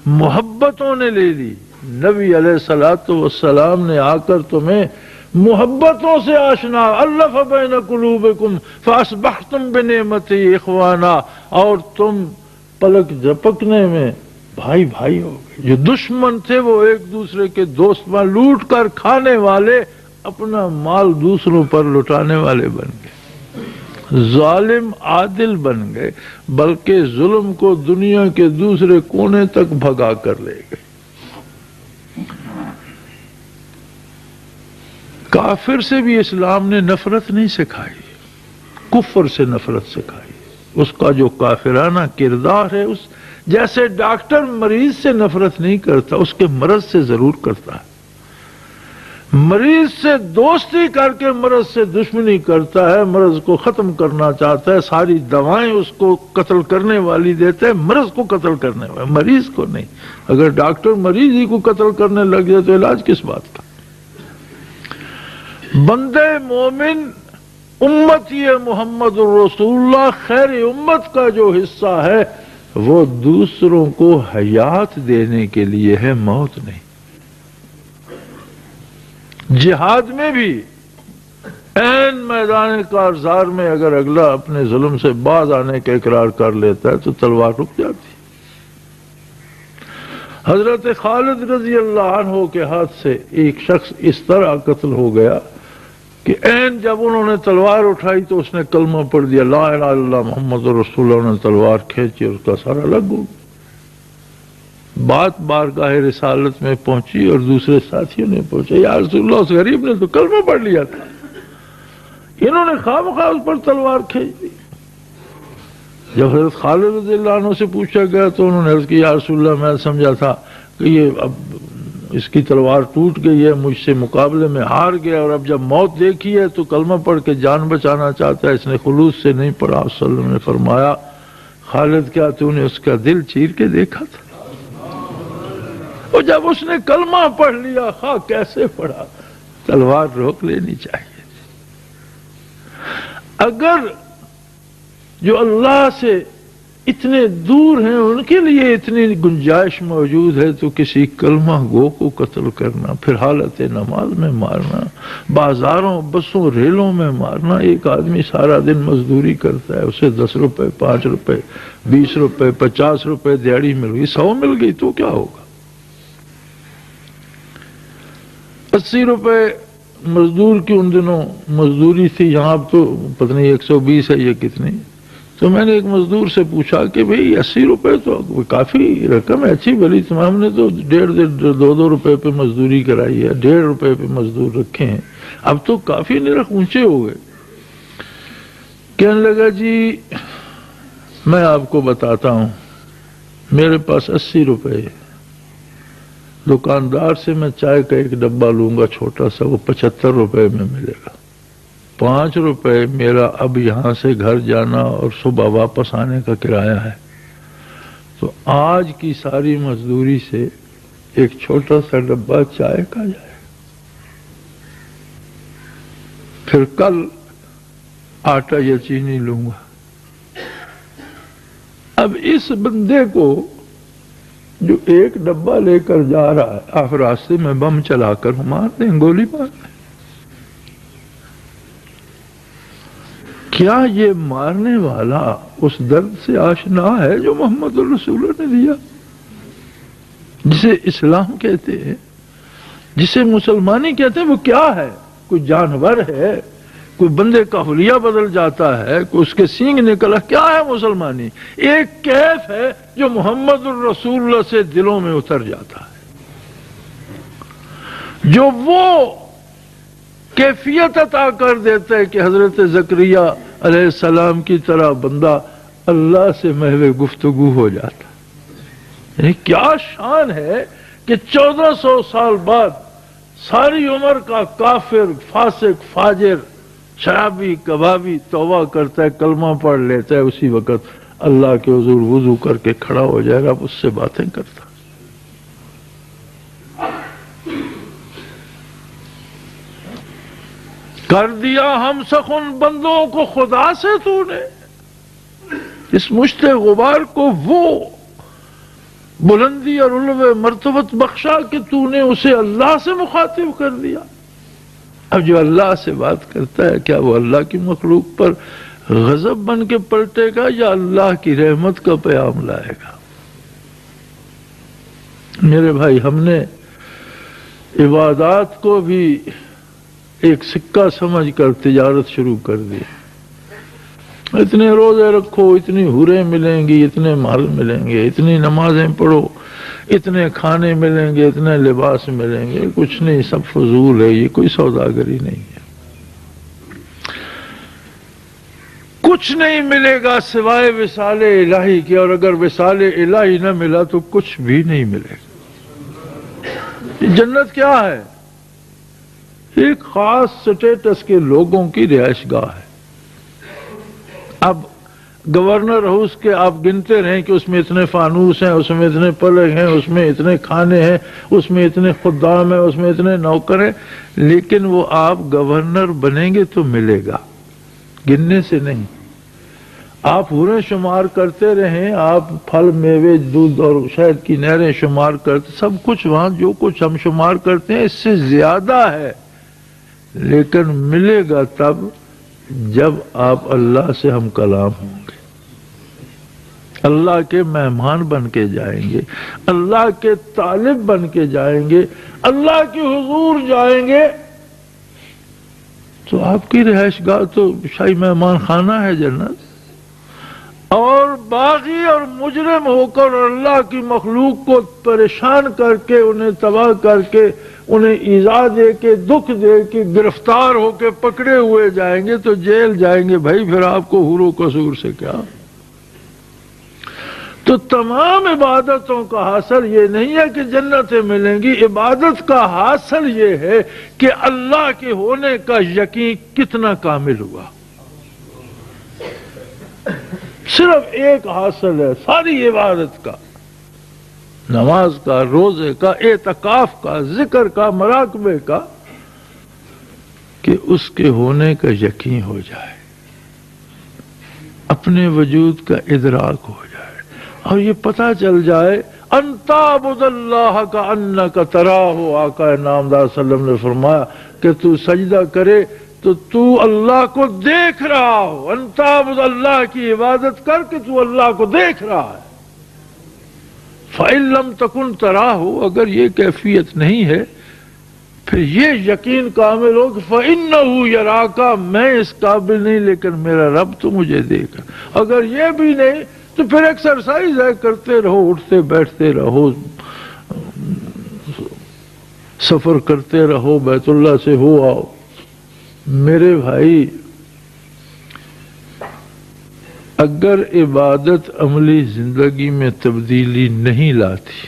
محبتوں نے لے لی۔ نبی علیہ الصلوۃ والسلام نے آ کر تمہیں محبتوں سے آشنا، الف بین قلوبکم فاصبحتم بنعمتی اخوانا، اور تم پلک جھپکنے میں بھائی بھائی ہو گئے۔ جو دشمن تھے وہ ایک دوسرے کے دوست میں لوٹ کر کھانے والے، اپنا مال دوسروں پر لٹانے والے بن گئے، ظالم عادل بن گئے، بلکہ ظلم کو دنیا کے دوسرے کونے تک بھگا کر لے گئے۔ کافر سے بھی اسلام نے نفرت نہیں سکھائی، کفر سے نفرت سکھائی۔ اس کا جو کافرانہ کردار ہے، اس جیسے ڈاکٹر مریض سے نفرت نہیں کرتا، اس کے مرض سے ضرور کرتا ہے۔ مریض سے دوستی کر کے مرض سے دشمنی کرتا ہے، مرض کو ختم کرنا چاہتا ہے، ساری دوائیں اس کو قتل کرنے والی دیتے ہیں، مرض کو قتل کرنے والی، مریض کو نہیں۔ اگر ڈاکٹر مریض ہی کو قتل کرنے لگ جائے تو علاج کس بات کا؟ بندے مومن امتی محمد الرسول اللہ خیر امت کا جو حصہ ہے وہ دوسروں کو حیات دینے کے لیے ہے، موت نہیں۔ جہاد میں بھی عین میدان کارزار میں اگر اگلا اپنے ظلم سے باز آنے کا اقرار کر لیتا ہے تو تلوار رک جاتی۔ حضرت خالد رضی اللہ عنہ کے ہاتھ سے ایک شخص اس طرح قتل ہو گیا کہ عین جب انہوں نے تلوار اٹھائی تو اس نے کلمہ پڑھ دیا، لا الہ الا اللہ محمد رسول اللہ، نے تلوار کھینچی اور اس کا سارا لگ گیا۔ بات بارگاہ رسالت میں پہنچی اور دوسرے ساتھیوں نے پوچھا، یا رسول اللہ اس غریب نے تو کلمہ پڑھ لیا تھا، انہوں نے خواہ اس پر تلوار کھینچ دی۔ جب حضرت خالد رضی اللہ عنہ سے پوچھا گیا تو انہوں نے عرض کی، یا رسول اللہ میں سمجھا تھا کہ یہ اب اس کی تلوار ٹوٹ گئی ہے، مجھ سے مقابلے میں ہار گیا، اور اب جب موت دیکھی ہے تو کلمہ پڑھ کے جان بچانا چاہتا ہے، اس نے خلوص سے نہیں پڑھا۔ صلی اللہ علیہ وسلم نے فرمایا، خالد کیا تو نے اس کا دل چیر کے دیکھا تھا؟ اور جب اس نے کلمہ پڑھ لیا، خواہ کیسے پڑھا، تلوار روک لینی چاہیے۔ اگر جو اللہ سے اتنے دور ہیں ان کے لیے اتنی گنجائش موجود ہے تو کسی کلمہ گو کو قتل کرنا، پھر حالت نماز میں مارنا، بازاروں بسوں ریلوں میں مارنا۔ ایک آدمی سارا دن مزدوری کرتا ہے، اسے 10 روپے 5 روپے 20 روپے 50 روپے دیہڑی مل گئی، 100 مل گئی تو کیا ہوگا؟ 80 روپے مزدور کی ان دنوں مزدوری تھی، یہاں اب تو پتہ نہیں 120 ہے یہ کتنی۔ تو میں نے ایک مزدور سے پوچھا کہ بھئی 80 روپے تو کافی رقم ہے، اچھی بھلی، ہم نے تو 1.5 روپے پہ مزدوری کرائی ہے، 1.5 روپے پہ مزدور رکھے ہیں، اب تو کافی نرخ اونچے ہو گئے۔ کہنے لگا جی میں آپ کو بتاتا ہوں، میرے پاس 80 روپے ہے، دکاندار سے میں چائے کا ایک ڈبہ لوں گا چھوٹا سا، وہ 75 روپے میں ملے گا، 5 روپے میرا اب یہاں سے گھر جانا اور صبح واپس آنے کا کرایہ ہے، تو آج کی ساری مزدوری سے ایک چھوٹا سا ڈبہ چائے کا جائے، پھر کل آٹا یا چینی لوں گا۔ اب اس بندے کو جو ایک ڈبہ لے کر جا رہا ہے، آپ راستے میں بم چلا کر مار دیں، گولی مار دیں، کیا یہ مارنے والا اس درد سے آشنا ہے جو محمد الرسول نے دیا، جسے اسلام کہتے ہیں، جسے مسلمانی کہتے ہیں؟ وہ کیا ہے؟ کوئی جانور ہے؟ کوئی بندے کا حلیہ بدل جاتا ہے؟ کوئی اس کے سینگ نکلا؟ کیا ہے مسلمانی؟ ایک کیف ہے جو محمد الرسول اللہ سے دلوں میں اتر جاتا ہے، جو وہ کیفیت عطا کر دیتا ہے کہ حضرت زکریا علیہ السلام کی طرح بندہ اللہ سے محو گفتگو ہو جاتا۔ یعنی کیا شان ہے کہ 1400 سال بعد ساری عمر کا کافر فاسق فاجر شرابی کبابی توبہ کرتا ہے، کلمہ پڑھ لیتا ہے، اسی وقت اللہ کے حضور وضو کر کے کھڑا ہو جائے گا، اس سے باتیں کرتا۔ کر دیا ہم سخن ان بندوں کو خدا سے تو نے، اس مشت غبار کو وہ بلندی اور علو مرتبت بخشا کہ تو نے اسے اللہ سے مخاطب کر دیا۔ اب جو اللہ سے بات کرتا ہے کیا وہ اللہ کی مخلوق پر غضب بن کے پلٹے گا یا اللہ کی رحمت کا پیام لائے گا؟ میرے بھائی، ہم نے عبادات کو بھی ایک سکہ سمجھ کر تجارت شروع کر دی۔ اتنے روزے رکھو، اتنی حوریں ملیں گی، اتنے مال ملیں گے، اتنی نمازیں پڑھو، اتنے کھانے ملیں گے، اتنے لباس ملیں گے۔ کچھ نہیں، سب فضول ہے، یہ کوئی سوداگری نہیں ہے۔ کچھ نہیں ملے گا سوائے وصال الہی کے، اور اگر وصال الہی نہ ملا تو کچھ بھی نہیں ملے گا۔ جنت کیا ہے؟ ایک خاص سٹیٹس کے لوگوں کی رہائش گاہ ہے۔ اب گورنر ہاؤس کے آپ گنتے رہیں کہ اس میں اتنے فانوس ہیں، اس میں اتنے پلنگ ہیں، اس میں اتنے کھانے ہیں، اس میں اتنے خدام ہیں، اس میں اتنے نوکر ہیں، لیکن وہ آپ گورنر بنیں گے تو ملے گا، گننے سے نہیں۔ آپ حوریں شمار کرتے رہیں، آپ پھل میوے دودھ اور شہد کی نہریں شمار کرتے، سب کچھ وہاں جو کچھ ہم شمار کرتے ہیں اس سے زیادہ ہے، لیکن ملے گا تب جب آپ اللہ سے ہم کلام ہوں گے، اللہ کے مہمان بن کے جائیں گے، اللہ کے طالب بن کے جائیں گے، اللہ کے حضور جائیں گے، تو آپ کی رہائش گاہ تو شاہی مہمان خانہ ہے جنت۔ اور باغی اور مجرم ہو کر اللہ کی مخلوق کو پریشان کر کے، انہیں تباہ کر کے، انہیں ایذا دے کے، دکھ دے کے، گرفتار ہو کے پکڑے ہوئے جائیں گے تو جیل جائیں گے۔ بھائی پھر آپ کو حور و قصور سے کیا؟ تو تمام عبادتوں کا حاصل یہ نہیں ہے کہ جنتیں ملیں گی، عبادت کا حاصل یہ ہے کہ اللہ کے ہونے کا یقین کتنا کامل ہوا۔ صرف ایک حاصل ہے ساری عبادت کا، نماز کا، روزے کا، اعتکاف کا، ذکر کا، مراقبے کا، کہ اس کے ہونے کا یقین ہو جائے، اپنے وجود کا ادراک ہو جائے، اور یہ پتہ چل جائے ان تعبد اللہ کانک تراہ۔ آقا نامدار صلی اللہ علیہ وسلم نے فرمایا کہ تو سجدہ کرے تو تو اللہ کو دیکھ رہا ہو، ان تعبد اللہ کی عبادت کر کے تو اللہ کو دیکھ رہا ہے۔ فَإِن لَمْ تَكُنْ تَرَاهُ، اگر یہ کیفیت نہیں ہے پھر یہ یقین کامل ہو کہ فَإِنَّهُ يَرَاكَ، میں اس قابل نہیں لیکن میرا رب تو مجھے دیکھ رہا۔ اگر یہ بھی نہیں تو پھر ایکسرسائز ہے، کرتے رہو، اٹھتے بیٹھتے رہو، سفر کرتے رہو، بیت اللہ سے ہو آؤ۔ میرے بھائی، اگر عبادت عملی زندگی میں تبدیلی نہیں لاتی،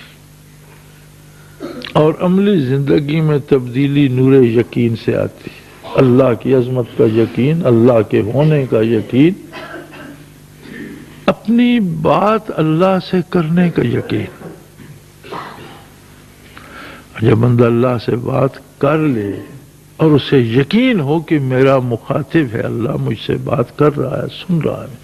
اور عملی زندگی میں تبدیلی نور یقین سے آتی، اللہ کی عظمت کا یقین، اللہ کے ہونے کا یقین، اپنی بات اللہ سے کرنے کا یقین۔ جب بندہ اللہ سے بات کر لے اور اسے یقین ہو کہ میرا مخاطب ہے، اللہ مجھ سے بات کر رہا ہے، سن رہا ہے۔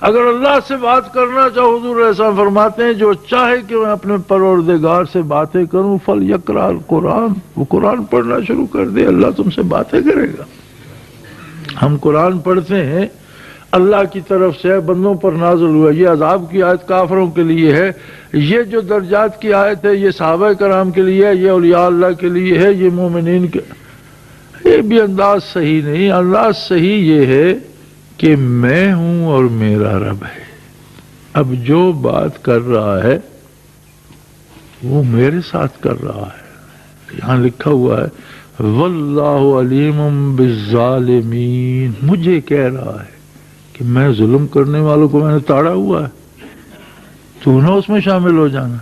اگر اللہ سے بات کرنا چاہو، حضور علیہ السلام فرماتے ہیں جو چاہے کہ میں اپنے پروردگار سے باتیں کروں فَلْيَقْرَأْ الْقُرْآنَ، وہ قرآن پڑھنا شروع کر دے، اللہ تم سے باتیں کرے گا۔ ہم قرآن پڑھتے ہیں، اللہ کی طرف سے بندوں پر نازل ہوا، یہ عذاب کی آیت کافروں کے لیے ہے، یہ جو درجات کی آیت ہے یہ صحابہ کرام کے لیے ہے، یہ اولیاء اللہ کے لیے ہے، یہ مومنین کے، یہ بھی انداز صحیح نہیں۔ انداز صحیح یہ ہے کہ میں ہوں اور میرا رب ہے، اب جو بات کر رہا ہے وہ میرے ساتھ کر رہا ہے۔ یہاں لکھا ہوا ہے واللہ علیم بالظالمین، مجھے کہہ رہا ہے کہ میں ظلم کرنے والوں کو میں نے تاڑا ہوا ہے، تو نہ اس میں شامل ہو جانا۔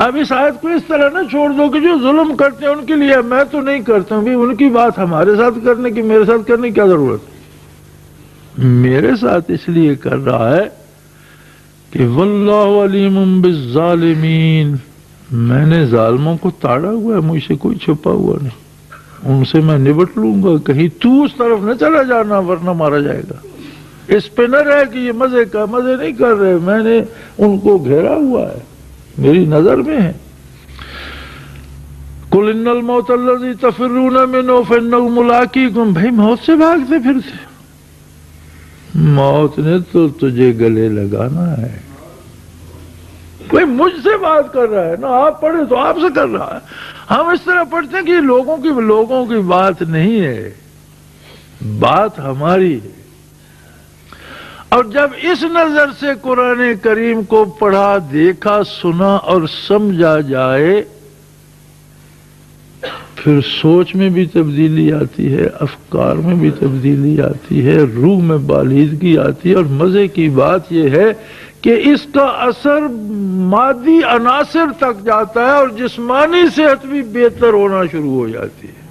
اب اس آیت کو اس طرح نہ چھوڑ دو کہ جو ظلم کرتے ہیں ان کے لیے، میں تو نہیں کرتا ہوں، ان کی بات ہمارے ساتھ کرنے کی، میرے ساتھ کرنے کی کیا ضرورت ہے؟ میرے ساتھ اس لیے کر رہا ہے کہ واللہ علیم بالظالمین، میں نے ظالموں کو تاڑا ہوا ہے، مجھ سے کوئی چھپا ہوا نہیں۔ ان سے میں نبٹ لوں گا، کہیں تو اس طرف نہ چلا جانا ورنہ مارا جائے گا۔ اس پہ نہ رہے کہ یہ مزے نہیں کر رہے، میں نے ان کو گھیرا ہوا ہے، میری نظر میں ہے۔ قُلْ إِنَّ الْمَوْتَ الَّذِي تَفِرُّونَ مِنْهُ فَإِنَّهُ مُلَاقِيكُمْ، بھائی موت سے بھاگتے پھرتے، موت نے تو تجھے گلے لگانا ہے۔ کوئی مجھ سے بات کر رہا ہے نا، آپ پڑھے تو آپ سے کر رہا ہے۔ ہم اس طرح پڑھتے ہیں کہ یہ لوگوں کی بات نہیں ہے، بات ہماری ہے۔ اور جب اس نظر سے قرآن کریم کو پڑھا، دیکھا، سنا اور سمجھا جائے، پھر سوچ میں بھی تبدیلی آتی ہے، افکار میں بھی تبدیلی آتی ہے، روح میں بالیدگی آتی ہے۔ اور مزے کی بات یہ ہے کہ اس کا اثر مادی عناصر تک جاتا ہے اور جسمانی صحت بھی بہتر ہونا شروع ہو جاتی ہے۔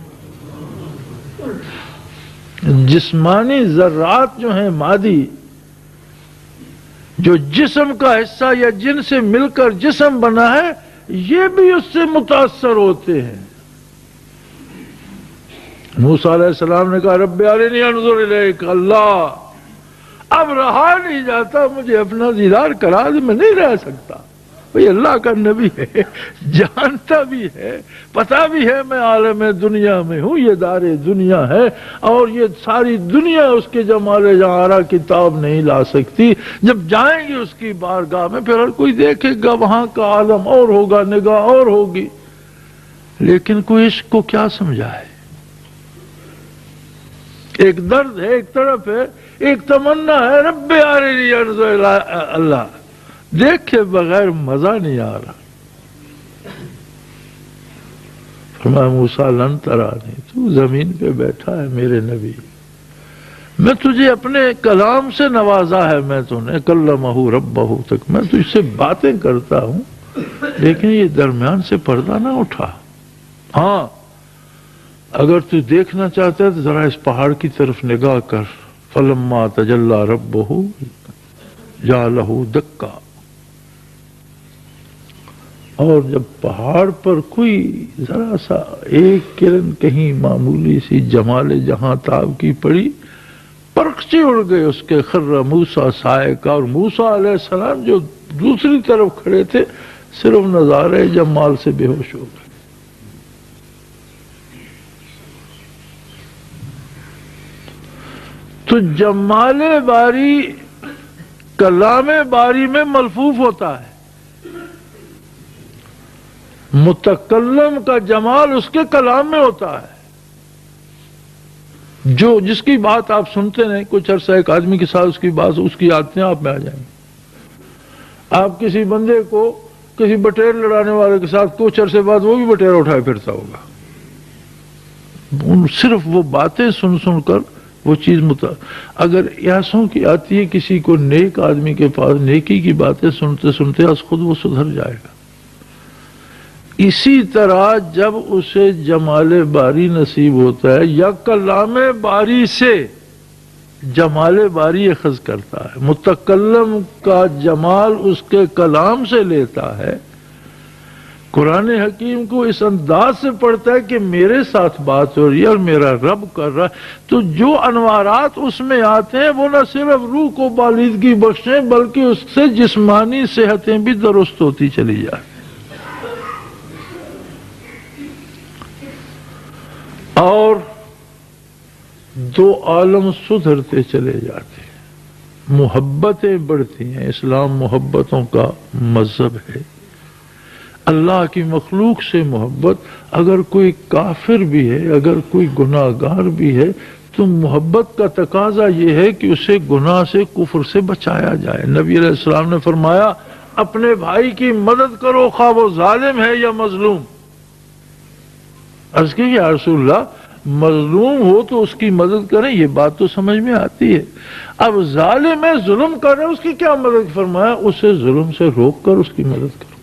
جسمانی ذرات جو ہیں مادی، جو جسم کا حصہ یا جن سے مل کر جسم بنا ہے، یہ بھی اس سے متاثر ہوتے ہیں۔ موسیٰ علیہ السلام نے کہا رب ارنی انظر الیک، اللہ اب رہا نہیں جاتا، مجھے اپنا دیدار کرا دے، میں نہیں رہ سکتا۔ بھئی اللہ کا نبی ہے، جانتا بھی ہے، پتہ بھی ہے میں عالم دنیا میں ہوں، یہ دار دنیا ہے اور یہ ساری دنیا اس کے جمال جوہرہ کتاب نہیں لا سکتی۔ جب جائیں گے اس کی بارگاہ میں پھر ہر کوئی دیکھے گا، وہاں کا عالم اور ہوگا، نگاہ اور ہوگی، لیکن کوئی عشق کو کیا سمجھائے؟ ایک درد ہے، ایک طرف ہے، ایک تمنا ہے رب ارنی انظر الیک، اللہ دیکھے بغیر مزہ نہیں آ رہا۔ فرمایا موسیٰ لن ترانی، تو زمین پہ بیٹھا ہے میرے نبی، میں تجھے اپنے کلام سے نوازا ہے، میں تو نے کلمہ ربہ تک میں تجھ سے باتیں کرتا ہوں، لیکن یہ درمیان سے پردہ نہ اٹھا۔ ہاں اگر تو دیکھنا چاہتا ہے تو ذرا اس پہاڑ کی طرف نگاہ کر، فلما تجلی ربہ جعلہ دکا، اور جب پہاڑ پر کوئی ذرا سا ایک کرن کہیں معمولی سی جمال جہاں تاب کی پڑی، پرخچے اڑ گئے اس کے، خر موسیٰ صاعقہ، اور موسیٰ علیہ السلام جو دوسری طرف کھڑے تھے صرف نظارے جمال سے بے ہوش ہو گئے۔ تو جمال باری کلام باری میں ملفوف ہوتا ہے، متکلم کا جمال اس کے کلام میں ہوتا ہے۔ جو جس کی بات آپ سنتے نہیں، کچھ عرصہ ایک آدمی کے ساتھ اس کی بات، اس کی عادتیں آپ میں آ جائیں گے۔ آپ کسی بندے کو کسی بٹیر لڑانے والے کے ساتھ کچھ عرصے بعد وہ بھی بٹیر اٹھائے پھرتا ہوگا۔ صرف وہ باتیں سن سن کر وہ چیز اگر ایسوں کی آتی ہے کسی کو نیک آدمی کے پاس، نیکی کی باتیں سنتے سنتے از خود وہ سدھر جائے گا۔ اسی طرح جب اسے جمال باری نصیب ہوتا ہے یا کلام باری سے جمال باری اخذ کرتا ہے، متکلم کا جمال اس کے کلام سے لیتا ہے، قرآن حکیم کو اس انداز سے پڑھتا ہے کہ میرے ساتھ بات ہو رہی ہے اور میرا رب کر رہا ہے، تو جو انوارات اس میں آتے ہیں وہ نہ صرف روح کو بالیدگی بخشیں بلکہ اس سے جسمانی صحتیں بھی درست ہوتی چلی جائیں۔ اور دو عالم سدھرتے چلے جاتے ہیں، محبتیں بڑھتی ہیں۔ اسلام محبتوں کا مذہب ہے، اللہ کی مخلوق سے محبت۔ اگر کوئی کافر بھی ہے، اگر کوئی گناہ گار بھی ہے تو محبت کا تقاضا یہ ہے کہ اسے گناہ سے، کفر سے بچایا جائے۔ نبی علیہ السلام نے فرمایا اپنے بھائی کی مدد کرو خواہ وہ ظالم ہے یا مظلوم۔ عرض کی یا رسول اللہ مظلوم ہو تو اس کی مدد کریں، یہ بات تو سمجھ میں آتی ہے۔ اب ظالم ہے، ظلم کر رہے ہیں، اس کی کیا مدد؟ فرمایا اسے ظلم سے روک کر اس کی مدد کرو،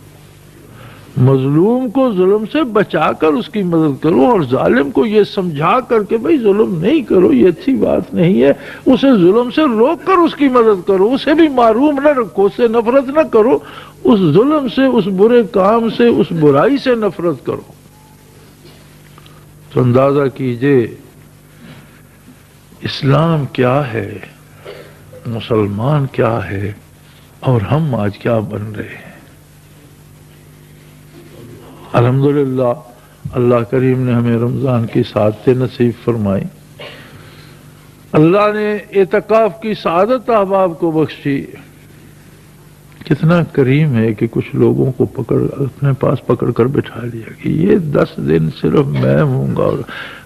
مظلوم کو ظلم سے بچا کر اس کی مدد کرو، اور ظالم کو یہ سمجھا کر کہ بھئی ظلم نہیں کرو، یہ اچھی بات نہیں ہے، اسے ظلم سے روک کر اس کی مدد کرو، اسے بھی محروم نہ رکھو، اس سے نفرت نہ کرو، اس ظلم سے، اس برے کام سے، اس برائی سے نفرت کرو۔ تو اندازہ کیجئے اسلام کیا ہے، مسلمان کیا ہے، اور ہم آج کیا بن رہے ہیں۔ الحمدللہ اللہ کریم نے ہمیں رمضان کی سعادتیں نصیب فرمائی، اللہ نے اعتکاف کی سعادت احباب کو بخشی۔ کتنا کریم ہے کہ کچھ لوگوں کو اپنے پاس پکڑ کر بٹھا لیا کہ یہ 10 دن صرف میں ہوں گا، اور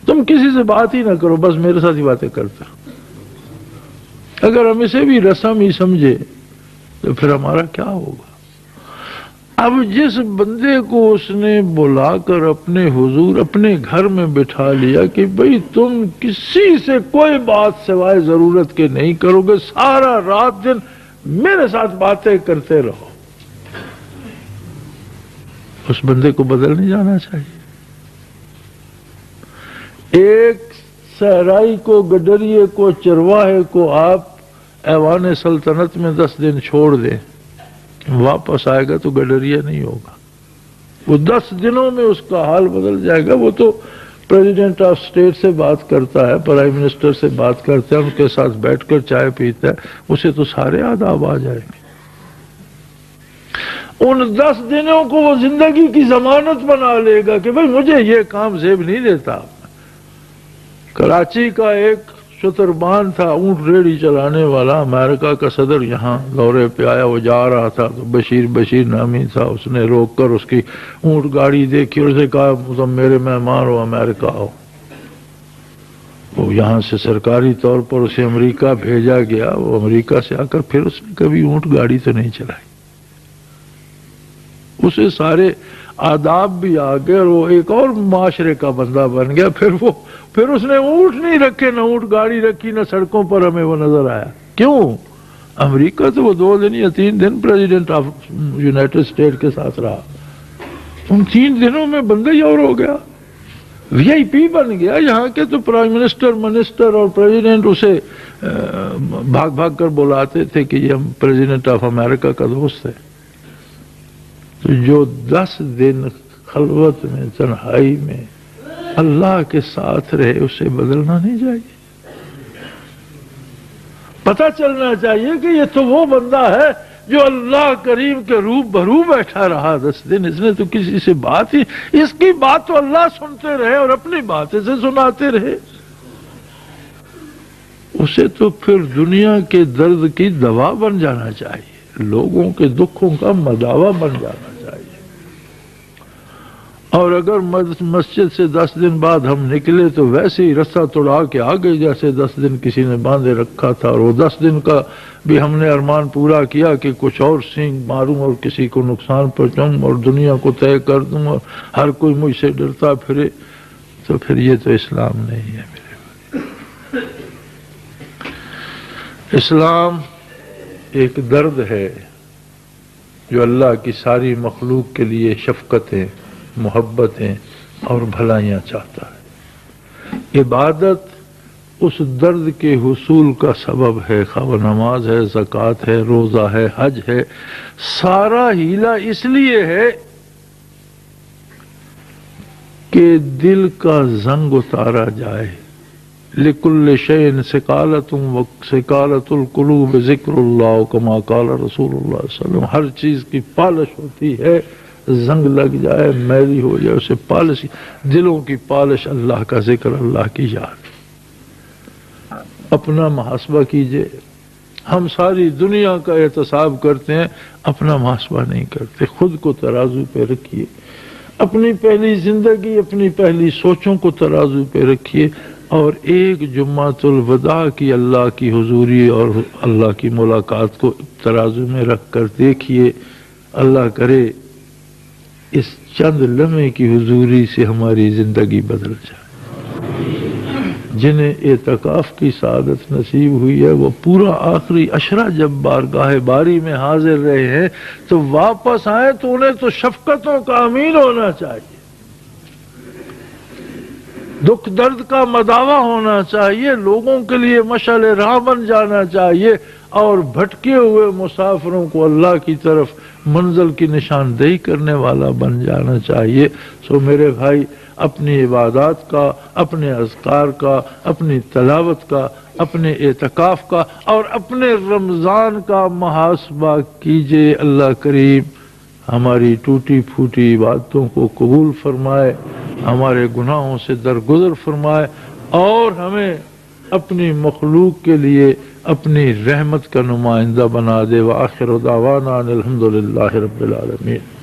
تم کسی سے بات ہی نہ کرو، بس میرے ساتھ ہی باتیں کرتا۔ اگر ہم اسے بھی رسم ہی سمجھے تو پھر ہمارا کیا ہوگا؟ اب جس بندے کو اس نے بلا کر اپنے حضور اپنے گھر میں بٹھا لیا کہ بھئی تم کسی سے کوئی بات سوائے ضرورت کے نہیں کرو گے، سارا رات دن میرے ساتھ باتیں کرتے رہو، اس بندے کو بدل نہیں جانا چاہیے؟ ایک صحرائی کو، گڈریے کو، چرواہے کو آپ ایوان سلطنت میں 10 دن چھوڑ دیں، واپس آئے گا تو گڈریا نہیں ہوگا، وہ 10 دنوں میں اس کا حال بدل جائے گا۔ وہ تو پریزیڈنٹ آف اسٹیٹ سے بات کرتا ہے، پرائم منسٹر سے بات کرتا ہے، ان کے ساتھ بیٹھ کر چائے پیتا ہے، اسے تو سارے آداب آ جائیں گے۔ ان 10 دنوں کو وہ زندگی کی ضمانت بنا لے گا کہ بھئی مجھے یہ کام زیب نہیں دیتا۔ کراچی کا ایک شتربان تھا، اونٹ ریڑھی چلانے والا، امریکہ کا صدر یہاں دورے پہ آیا، وہ جا رہا تھا تو بشیر نامی تھا، اس نے روک کر اس کی اونٹ گاڑی دیکھی اور اسے کہا تم میرے مہمان ہو، امریکہ آؤ۔ وہ یہاں سے سرکاری طور پر اسے امریکہ بھیجا گیا، وہ امریکہ سے آ کر پھر اس نے کبھی اونٹ گاڑی تو نہیں چلائی، اسے سارے آداب بھی آ گئے اور وہ ایک اور معاشرے کا بندہ بن گیا۔ پھر اس نے اونٹ نہیں رکھے، نہ اونٹ گاڑی رکھی، نہ سڑکوں پر ہمیں وہ نظر آیا۔ کیوں؟ امریکہ تو وہ 2 دن یا 3 دن پریزیڈنٹ آف یونائٹڈ اسٹیٹ کے ساتھ رہا، ان 3 دنوں میں بندہ ہی اور ہو گیا، وی آئی پی بن گیا۔ یہاں کے تو پرائم منسٹر اور پریزیڈنٹ اسے بھاگ بھاگ کر بلاتے تھے کہ یہ ہم پریزیڈنٹ آف امریکہ کا دوست ہے۔ تو جو 10 دن خلوت میں، تنہائی میں اللہ کے ساتھ رہے، اسے بدلنا نہیں چاہیے۔ پتہ چلنا چاہیے کہ یہ تو وہ بندہ ہے جو اللہ کریم کے روبرو بیٹھا رہا 10 دن، اس نے تو کسی سے بات ہی، اس کی بات تو اللہ سنتے رہے اور اپنی باتیں سے سناتے رہے، اسے تو پھر دنیا کے درد کی دوا بن جانا چاہیے، لوگوں کے دکھوں کا مداوا بن جانا چاہیے۔ اور اگر مسجد سے 10 دن بعد ہم نکلے تو ویسے ہی رسہ توڑا کے آگے، جیسے 10 دن کسی نے باندھے رکھا تھا، اور وہ 10 دن کا بھی ہم نے ارمان پورا کیا کہ کچھ اور سینگ ماروں اور کسی کو نقصان پہنچاؤں اور دنیا کو طے کر دوں اور ہر کوئی مجھ سے ڈرتا پھرے، تو پھر یہ تو اسلام نہیں ہے میرے بھائی۔ اسلام ایک درد ہے جو اللہ کی ساری مخلوق کے لیے شفقتیں، محبتیں اور بھلائیاں چاہتا ہے۔ عبادت اس درد کے حصول کا سبب ہے، خواہ نماز ہے، زکوٰۃ ہے، روزہ ہے، حج ہے، سارا ہیلا اس لیے ہے کہ دل کا زنگ اتارا جائے۔ لِكُلِّ شَيْءٍ سِقَالَةٌ وَسِقَالَةُ الْقُلُوبِ ذِكْرُ اللَّهِ كَمَا قَالَ رسول اللہ صلی اللہ علیہ وسلم۔ ہر چیز کی پالش ہوتی ہے، زنگ لگ جائے، میلی ہو جائے، اسے پالش، دلوں کی پالش اللہ کا ذکر، اللہ کی یاد۔ اپنا محاسبہ کیجئے، ہم ساری دنیا کا احتساب کرتے ہیں، اپنا محاسبہ نہیں کرتے۔ خود کو ترازو پہ رکھیے، اپنی پہلی زندگی، اپنی پہلی سوچوں کو ترازو پہ رکھیے، اور ایک جمعۃ الوداع کی اللہ کی حضوری اور اللہ کی ملاقات کو ترازو میں رکھ کر دیکھیے۔ اللہ کرے اس چند لمحے کی حضوری سے ہماری زندگی بدل جائے۔ جنہیں اعتکاف کی سعادت نصیب ہوئی ہے وہ پورا آخری عشرہ جب بارگاہ باری میں حاضر رہے ہیں تو واپس آئیں تو انہیں تو شفقتوں کا امین ہونا چاہیے، دکھ درد کا مداوا ہونا چاہیے، لوگوں کے لیے مشعل راہ بن جانا چاہیے، اور بھٹکے ہوئے مسافروں کو اللہ کی طرف منزل کی نشاندہی کرنے والا بن جانا چاہیے۔ سو میرے بھائی، اپنی عبادات کا، اپنے اذکار کا، اپنی تلاوت کا، اپنے اعتکاف کا اور اپنے رمضان کا محاسبہ کیجئے۔ اللہ کریم ہماری ٹوٹی پھوٹی عبادتوں کو قبول فرمائے، ہمارے گناہوں سے درگزر فرمائے اور ہمیں اپنی مخلوق کے لیے اپنی رحمت کا نمائندہ بنا دے۔ وآخر دعوانا ان الحمد للہ رب العالمین۔